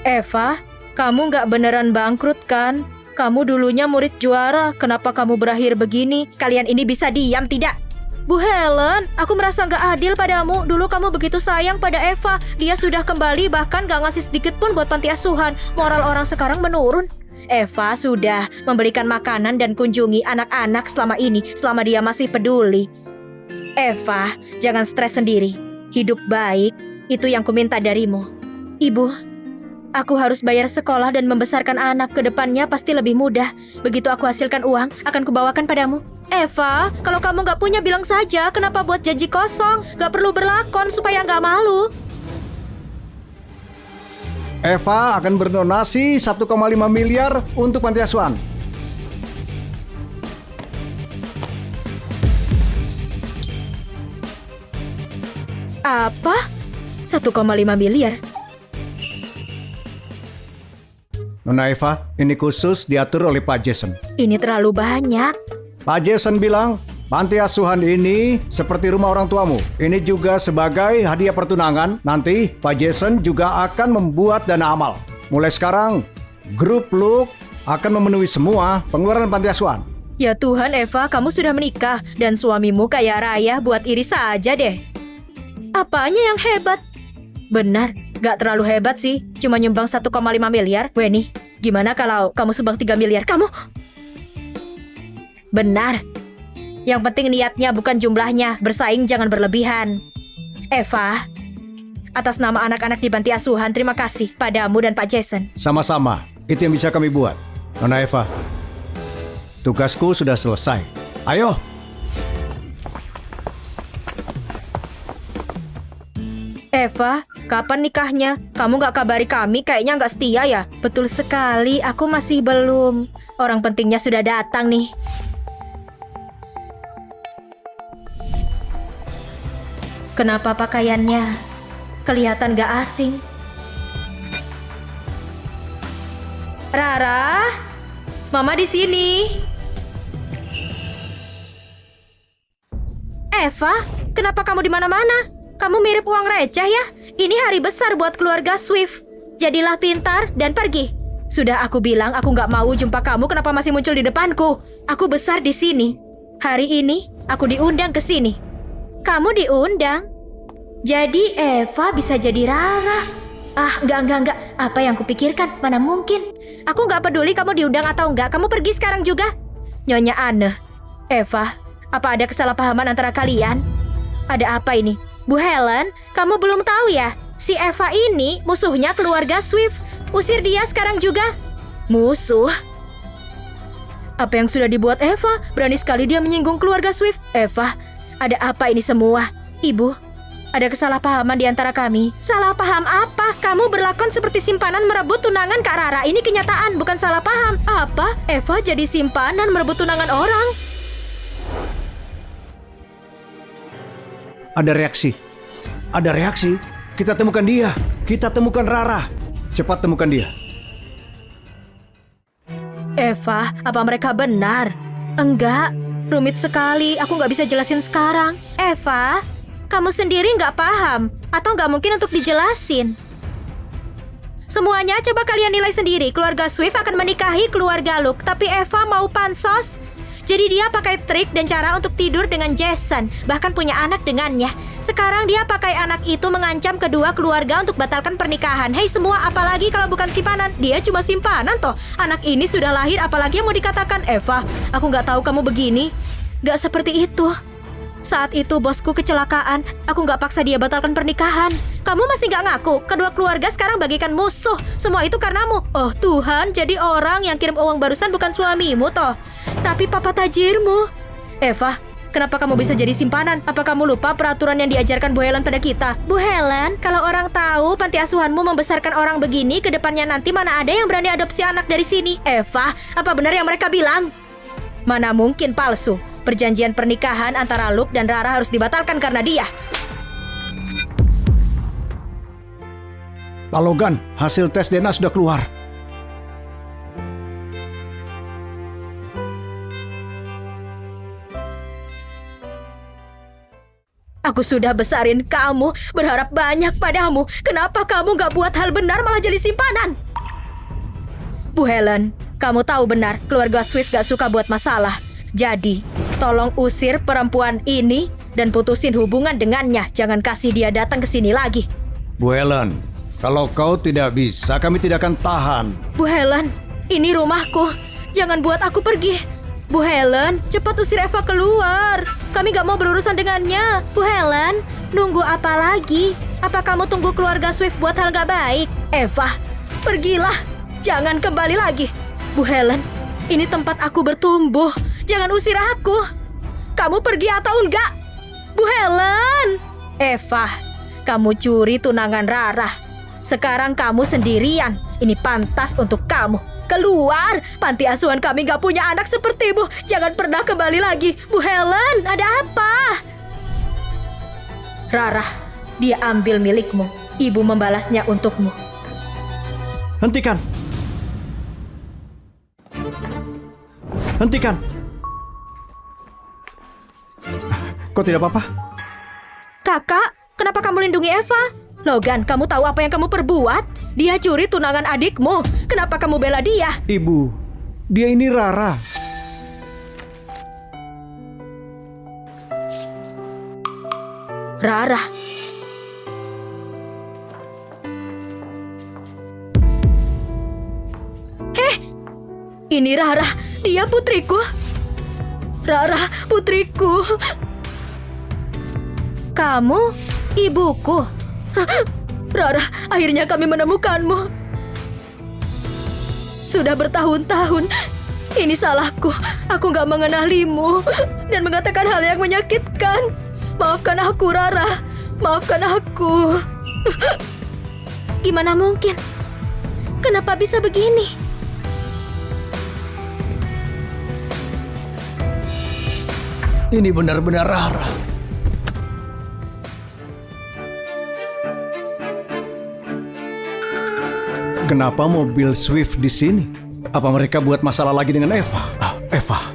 Eva, kamu nggak beneran bangkrut kan? Kamu dulunya murid juara, kenapa kamu berakhir begini? Kalian ini bisa diam tidak? Bu Helen, aku merasa nggak adil padamu. Dulu kamu begitu sayang pada Eva. Dia sudah kembali, bahkan nggak ngasih sedikit pun buat panti asuhan. Moral orang sekarang menurun. Eva sudah memberikan makanan dan kunjungi anak-anak selama ini, selama dia masih peduli. Eva, jangan stres sendiri. Hidup baik, itu yang kuminta darimu. Ibu, aku harus bayar sekolah dan membesarkan anak. Ke depannya pasti lebih mudah. Begitu aku hasilkan uang, akan kubawakan padamu. Eva, kalau kamu nggak punya bilang saja. Kenapa buat janji kosong? Nggak perlu berlakon supaya nggak malu. Eva akan berdonasi 1,5 miliar untuk panti asuhan. Apa? 1,5 miliar? Nona Eva, ini khusus diatur oleh Pak Jason. Ini terlalu banyak. Pak Jason bilang, panti asuhan ini seperti rumah orang tuamu. Ini juga sebagai hadiah pertunangan. Nanti Pak Jason juga akan membuat dana amal. Mulai sekarang, grup Luke akan memenuhi semua pengeluaran panti asuhan. Ya Tuhan, Eva, kamu sudah menikah dan suamimu kaya raya, buat iri saja deh. Apanya yang hebat? Benar, gak terlalu hebat sih. Cuma nyumbang 1,5 miliar. Weni, gimana kalau kamu sumbang 3 miliar? Kamu? Benar. Yang penting niatnya bukan jumlahnya. Bersaing jangan berlebihan. Eva, atas nama anak-anak di panti asuhan, terima kasih padamu dan Pak Jason. Sama-sama, itu yang bisa kami buat. Nona Eva, tugasku sudah selesai. Ayo. Eva, kapan nikahnya? Kamu gak kabari kami, kayaknya gak setia ya? Betul sekali, aku masih belum. Orang pentingnya sudah datang nih. Kenapa pakaiannya kelihatan gak asing? Rara, Mama di sini. Eva, kenapa kamu di mana-mana? Kamu mirip uang receh ya? Ini hari besar buat keluarga Swift. Jadilah pintar dan pergi. Sudah aku bilang aku gak mau jumpa kamu, kenapa masih muncul di depanku? Aku besar di sini. Hari ini aku diundang ke sini. Kamu diundang? Jadi Eva bisa jadi Rara? Ah, enggak. Apa yang kupikirkan? Mana mungkin? Aku gak peduli kamu diundang atau enggak. Kamu pergi sekarang juga. Nyonya Anne. Eva, apa ada kesalahpahaman antara kalian? Ada apa ini? Bu Helen, kamu belum tahu ya? Si Eva ini musuhnya keluarga Swift. Usir dia sekarang juga. Musuh? Apa yang sudah dibuat Eva? Berani sekali dia menyinggung keluarga Swift. Eva, ada apa ini semua? Ibu, ada kesalahpahaman di antara kami. Salah paham apa? Kamu berlakon seperti simpanan merebut tunangan Kak Rara. Ini kenyataan, bukan salah paham. Apa? Eva jadi simpanan merebut tunangan orang? Ada reaksi. Ada reaksi. Kita temukan dia. Kita temukan Rara. Cepat temukan dia. Eva, apa mereka benar? Enggak, rumit sekali. Aku nggak bisa jelasin sekarang. Eva, kamu sendiri nggak paham atau nggak mungkin untuk dijelasin? Semuanya coba kalian nilai sendiri. Keluarga Swift akan menikahi keluarga Luke, tapi Eva mau pansos. Jadi dia pakai trik dan cara untuk tidur dengan Jason, bahkan punya anak dengannya. Sekarang dia pakai anak itu mengancam kedua keluarga untuk batalkan pernikahan. Hei semua, apalagi kalau bukan simpanan? Dia cuma simpanan toh. Anak ini sudah lahir, apalagi yang mau dikatakan? Eva, aku nggak tahu kamu begini. Nggak seperti itu. Saat itu bosku kecelakaan, aku nggak paksa dia batalkan pernikahan. Kamu masih nggak ngaku? Kedua keluarga sekarang bagikan musuh. Semua itu karenamu. Oh Tuhan, jadi orang yang kirim uang barusan bukan suamimu toh, tapi papa tajirmu. Eva, kenapa kamu bisa jadi simpanan? Apa kamu lupa peraturan yang diajarkan Bu Helen pada kita? Bu Helen, kalau orang tahu panti asuhanmu membesarkan orang begini, kedepannya nanti mana ada yang berani adopsi anak dari sini? Eva, apa benar yang mereka bilang? Mana mungkin palsu. Perjanjian pernikahan antara Luke dan Rara harus dibatalkan karena dia. Pak Logan, hasil tes DNA sudah keluar. Aku sudah besarin kamu, berharap banyak padamu. Kenapa kamu gak buat hal benar malah jadi simpanan? Bu Helen, kamu tahu benar keluarga Swift gak suka buat masalah. Jadi, tolong usir perempuan ini dan putusin hubungan dengannya. Jangan kasih dia datang ke sini lagi. Bu Helen, kalau kau tidak bisa, kami tidak akan tahan. Bu Helen, ini rumahku. Jangan buat aku pergi. Bu Helen, cepat usir Eva keluar. Kami gak mau berurusan dengannya. Bu Helen, nunggu apa lagi? Apa kamu tunggu keluarga Swift buat hal gak baik? Eva, pergilah. Jangan kembali lagi. Bu Helen, ini tempat aku bertumbuh. Jangan usir aku. Kamu pergi atau enggak? Bu Helen! Eva, kamu curi tunangan Rara. Sekarang kamu sendirian. Ini pantas untuk kamu. Keluar! Panti asuhan kami gak punya anak sepertimu. Jangan pernah kembali lagi. Bu Helen, ada apa? Rara, dia ambil milikmu. Ibu membalasnya untukmu. Hentikan! Hentikan! Kau tidak apa-apa? Kakak, kenapa kamu lindungi Eva? Logan, kamu tahu apa yang kamu perbuat? Dia curi tunangan adikmu. Kenapa kamu bela dia? Ibu, dia ini Rara. Rara. Ini Rara, dia putriku. Rara, putriku. Kamu, ibuku. Rara, akhirnya kami menemukanmu. Sudah bertahun-tahun, ini salahku. Aku gak mengenalimu dan mengatakan hal yang menyakitkan. Maafkan aku, Rara. Maafkan aku. Gimana mungkin? Kenapa bisa begini? Ini benar-benar Rara. Kenapa mobil Swift di sini? Apa mereka buat masalah lagi dengan Eva? Eva.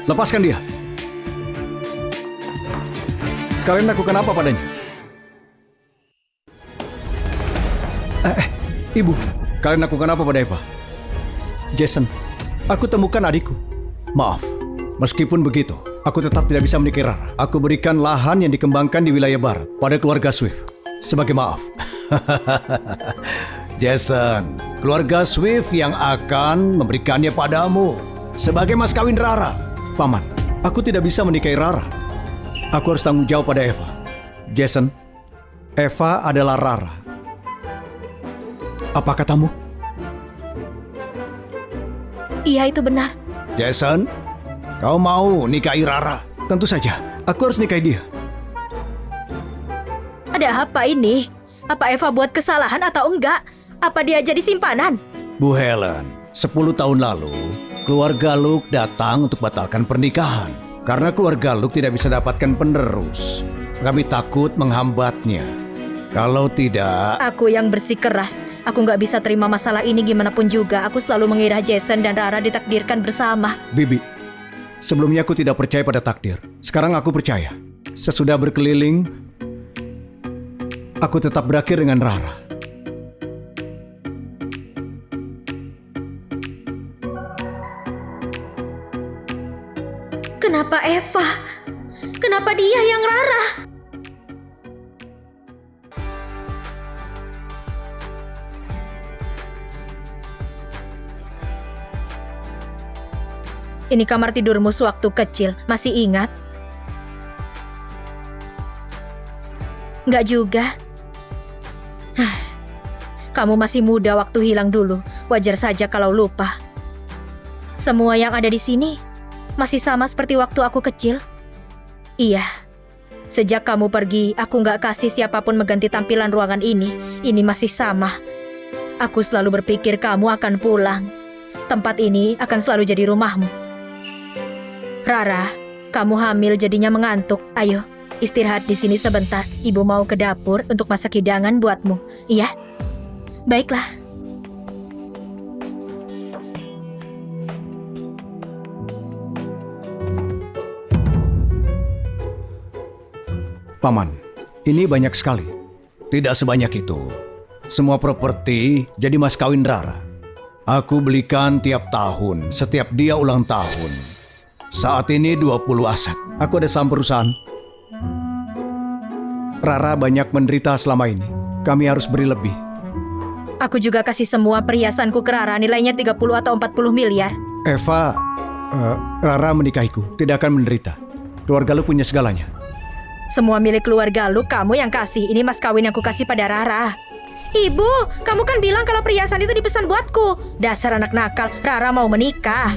Lepaskan dia. Kalian lakukan apa padanya? Ibu, kalian lakukan apa pada Eva? Jason, aku temukan adikku. Maaf, meskipun begitu, aku tetap tidak bisa menikahi Rara. Aku berikan lahan yang dikembangkan di wilayah barat pada keluarga Swift sebagai maaf. Jason, keluarga Swift yang akan memberikannya padamu sebagai mas kawin Rara. Paman, aku tidak bisa menikahi Rara. Aku harus tanggung jawab pada Eva. Jason, Eva adalah Rara. Apa katamu? Iya, itu benar. Jason, kau mau nikahi Rara? Tentu saja, aku harus nikahi dia. Ada apa ini? Apa Eva buat kesalahan atau enggak? Apa dia jadi simpanan? Bu Helen, 10 tahun lalu, keluarga Luke datang untuk batalkan pernikahan. Karena keluarga Luke tidak bisa dapatkan penerus. Kami takut menghambatnya. Kalau tidak... Aku yang bersikeras. Aku nggak bisa terima masalah ini gimana pun juga. Aku selalu mengira Jason dan Rara ditakdirkan bersama. Bibi, sebelumnya aku tidak percaya pada takdir. Sekarang aku percaya. Sesudah berkeliling, aku tetap berakhir dengan Rara. Kenapa Eva? Kenapa dia yang Rara? Ini kamar tidurmu sewaktu kecil. Masih ingat? Nggak juga. Kamu masih muda waktu hilang dulu. Wajar saja kalau lupa. Semua yang ada di sini masih sama seperti waktu aku kecil. Iya. Sejak kamu pergi, aku nggak kasih siapapun mengganti tampilan ruangan ini. Ini masih sama. Aku selalu berpikir kamu akan pulang. Tempat ini akan selalu jadi rumahmu. Rara, kamu hamil jadinya mengantuk. Ayo, istirahat di sini sebentar. Ibu mau ke dapur untuk masak hidangan buatmu. Iya? Baiklah. Paman, ini banyak sekali. Tidak sebanyak itu. Semua properti jadi mas kawin Rara. Aku belikan tiap tahun, setiap dia ulang tahun. Saat ini 20 aset. Aku ada saham perusahaan. Rara banyak menderita selama ini. Kami harus beri lebih. Aku juga kasih semua perhiasanku ke Rara, nilainya 30 atau 40 miliar. Eva, Rara menikahiku, tidak akan menderita. Keluarga lu punya segalanya. Semua milik keluarga lu, kamu yang kasih. Ini mas kawin yang ku kasih pada Rara. Ibu, kamu kan bilang kalau perhiasan itu dipesan buatku. Dasar anak nakal, Rara mau menikah.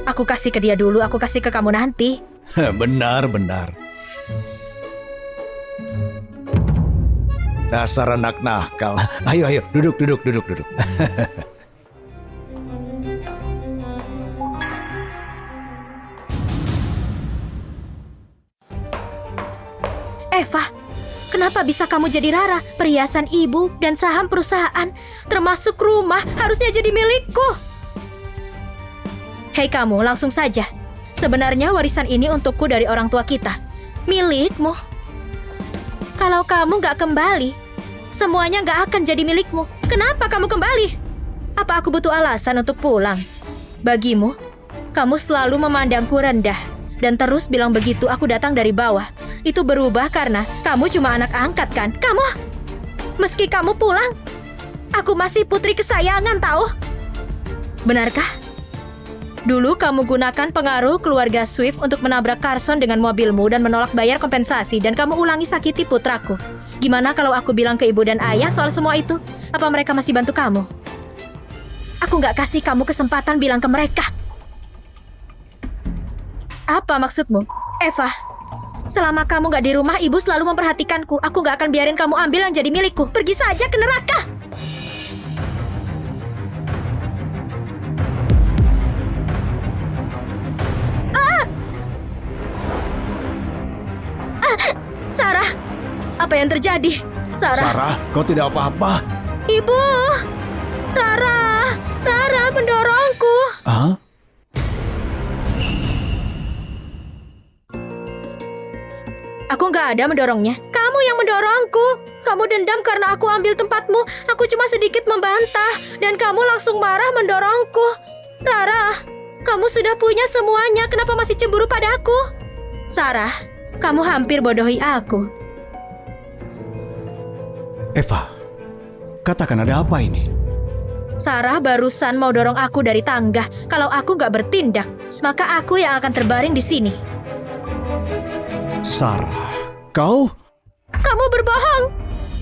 Aku kasih ke dia dulu, aku kasih ke kamu nanti. Benar. Dasar anak nakal. Ayo, duduk. Eva, kenapa bisa kamu jadi Rara? Perhiasan ibu dan saham perusahaan, termasuk rumah, harusnya jadi milikku. Hei kamu, langsung saja. Sebenarnya warisan ini untukku dari orang tua kita. Milikmu. Kalau kamu gak kembali, semuanya gak akan jadi milikmu. Kenapa kamu kembali? Apa aku butuh alasan untuk pulang? Bagimu, kamu selalu memandangku rendah. Dan terus bilang begitu aku datang dari bawah. Itu berubah karena kamu cuma anak angkat kan? Kamu, meski kamu pulang, aku masih putri kesayangan tahu? Benarkah? Dulu kamu gunakan pengaruh keluarga Swift untuk menabrak Carson dengan mobilmu dan menolak bayar kompensasi dan kamu ulangi sakiti putraku. Gimana kalau aku bilang ke ibu dan ayah soal semua itu? Apa mereka masih bantu kamu? Aku nggak kasih kamu kesempatan bilang ke mereka. Apa maksudmu? Eva, selama kamu nggak di rumah, ibu selalu memperhatikanku. Aku nggak akan biarin kamu ambil yang jadi milikku. Pergi saja ke neraka! Sarah, apa yang terjadi? Sarah, kau tidak apa-apa? Ibu! Rara mendorongku. Hah? Aku nggak ada mendorongnya. Kamu yang mendorongku. Kamu dendam karena aku ambil tempatmu. Aku cuma sedikit membantah. Dan kamu langsung marah mendorongku. Rara, kamu sudah punya semuanya. Kenapa masih cemburu padaku? Sarah, kamu hampir bodohi aku. Eva, katakan ada apa ini? Sarah barusan mau dorong aku dari tangga. Kalau aku nggak bertindak, maka aku yang akan terbaring di sini. Sarah, kau? Kamu berbohong.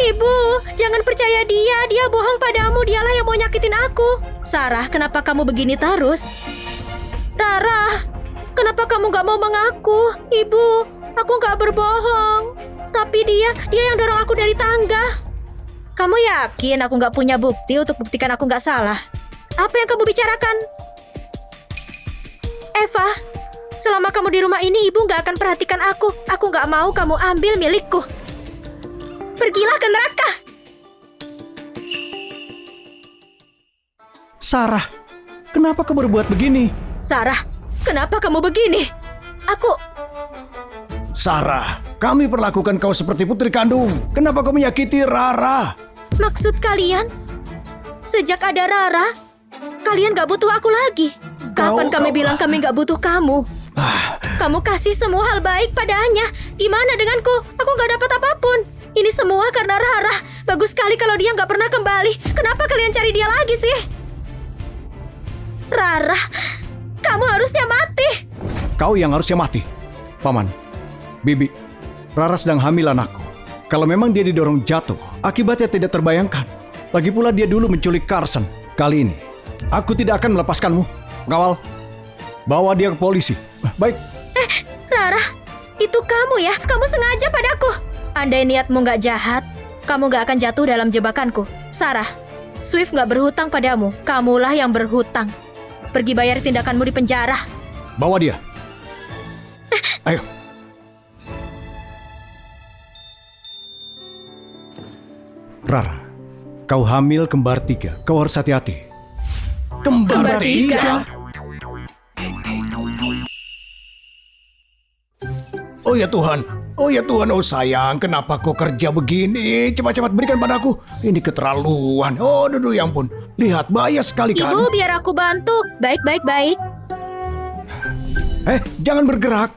Ibu, jangan percaya dia. Dia bohong padamu. Dialah yang mau nyakitin aku. Sarah, kenapa kamu begini terus? Rara, kenapa kamu gak mau mengaku? Ibu, aku gak berbohong. Tapi dia yang dorong aku dari tangga. Kamu yakin aku gak punya bukti untuk buktikan aku gak salah? Apa yang kamu bicarakan? Eva, selama kamu di rumah ini, ibu gak akan perhatikan aku. Aku gak mau kamu ambil milikku. Pergilah ke neraka. Sarah, kenapa kau berbuat begini? Sarah, kenapa kamu begini? Sarah, kami perlakukan kau seperti putri kandung. Kenapa kau menyakiti Rara? Maksud kalian? Sejak ada Rara, kalian gak butuh aku lagi. Kapan kami bilang kami gak butuh kamu? Kamu kasih semua hal baik padanya. Gimana denganku? Aku gak dapat apapun. Ini semua karena Rara. Bagus sekali kalau dia gak pernah kembali. Kenapa kalian cari dia lagi sih? Rara, kamu harusnya mati. Kau yang harusnya mati. Paman, Bibi, Rara sedang hamil anakku. Kalau memang dia didorong jatuh, akibatnya tidak terbayangkan. Lagi pula dia dulu menculik Carson. Kali ini, aku tidak akan melepaskanmu. Ngawal, bawa dia ke polisi. Baik. Rara, itu kamu ya? Kamu sengaja padaku. Andai niatmu gak jahat, kamu gak akan jatuh dalam jebakanku. Sarah, Swift gak berhutang padamu. Kamulah yang berhutang. Pergi bayar tindakanmu di penjara. Bawa dia. Ayo. Rara, kau hamil kembar 3. Kau harus hati-hati. Kembar tiga? Oh ya Tuhan, oh sayang, kenapa kau kerja begini? Cepat-cepat berikan padaku. Ini keterlaluan. Oh, duduh, ya ampun. Lihat, bahaya sekali kan? Ibu, biar aku bantu. Baik. Jangan bergerak.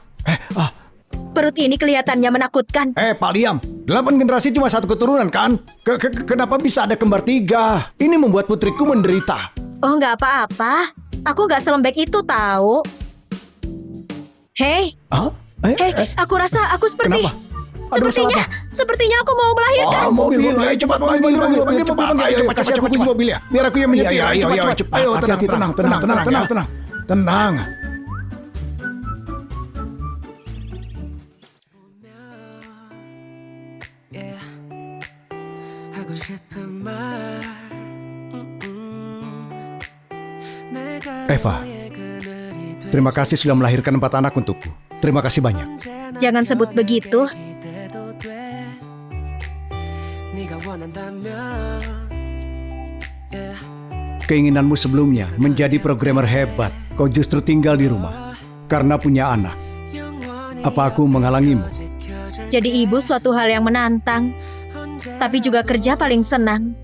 Perut ini kelihatannya menakutkan. Pak Liam, 8 generasi cuma satu keturunan kan? Kenapa bisa ada kembar 3? Ini membuat putriku menderita. Oh, nggak apa-apa. Aku nggak selembek itu tahu. Hei, aku rasa aku seperti... Kenapa? Ada masalah apa? Sepertinya aku mau melahirkan. Mobil, ayo cepat panggil, cepat, ayo cepat kunci mobil ya. Biar aku yang menyetir. Ayo, cepat, hati-hati, tenang. Eva, terima kasih sudah melahirkan 4 anak untukku. Terima kasih banyak. Jangan sebut begitu. Keinginanmu sebelumnya menjadi programmer hebat. Kau justru tinggal di rumah karena punya anak. Apa aku menghalangimu? Jadi ibu suatu hal yang menantang, tapi juga kerja paling senang.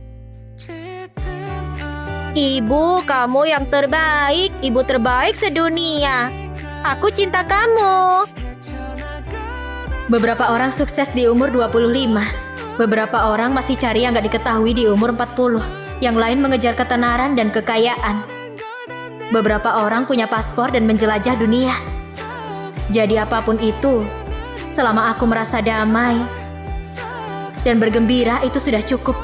Ibu, kamu yang terbaik. Ibu terbaik sedunia. Aku cinta kamu. Beberapa orang sukses di umur 25. Beberapa orang masih cari yang gak diketahui di umur 40. Yang lain mengejar ketenaran dan kekayaan. Beberapa orang punya paspor dan menjelajah dunia. Jadi apapun itu, selama aku merasa damai dan bergembira, itu sudah cukup.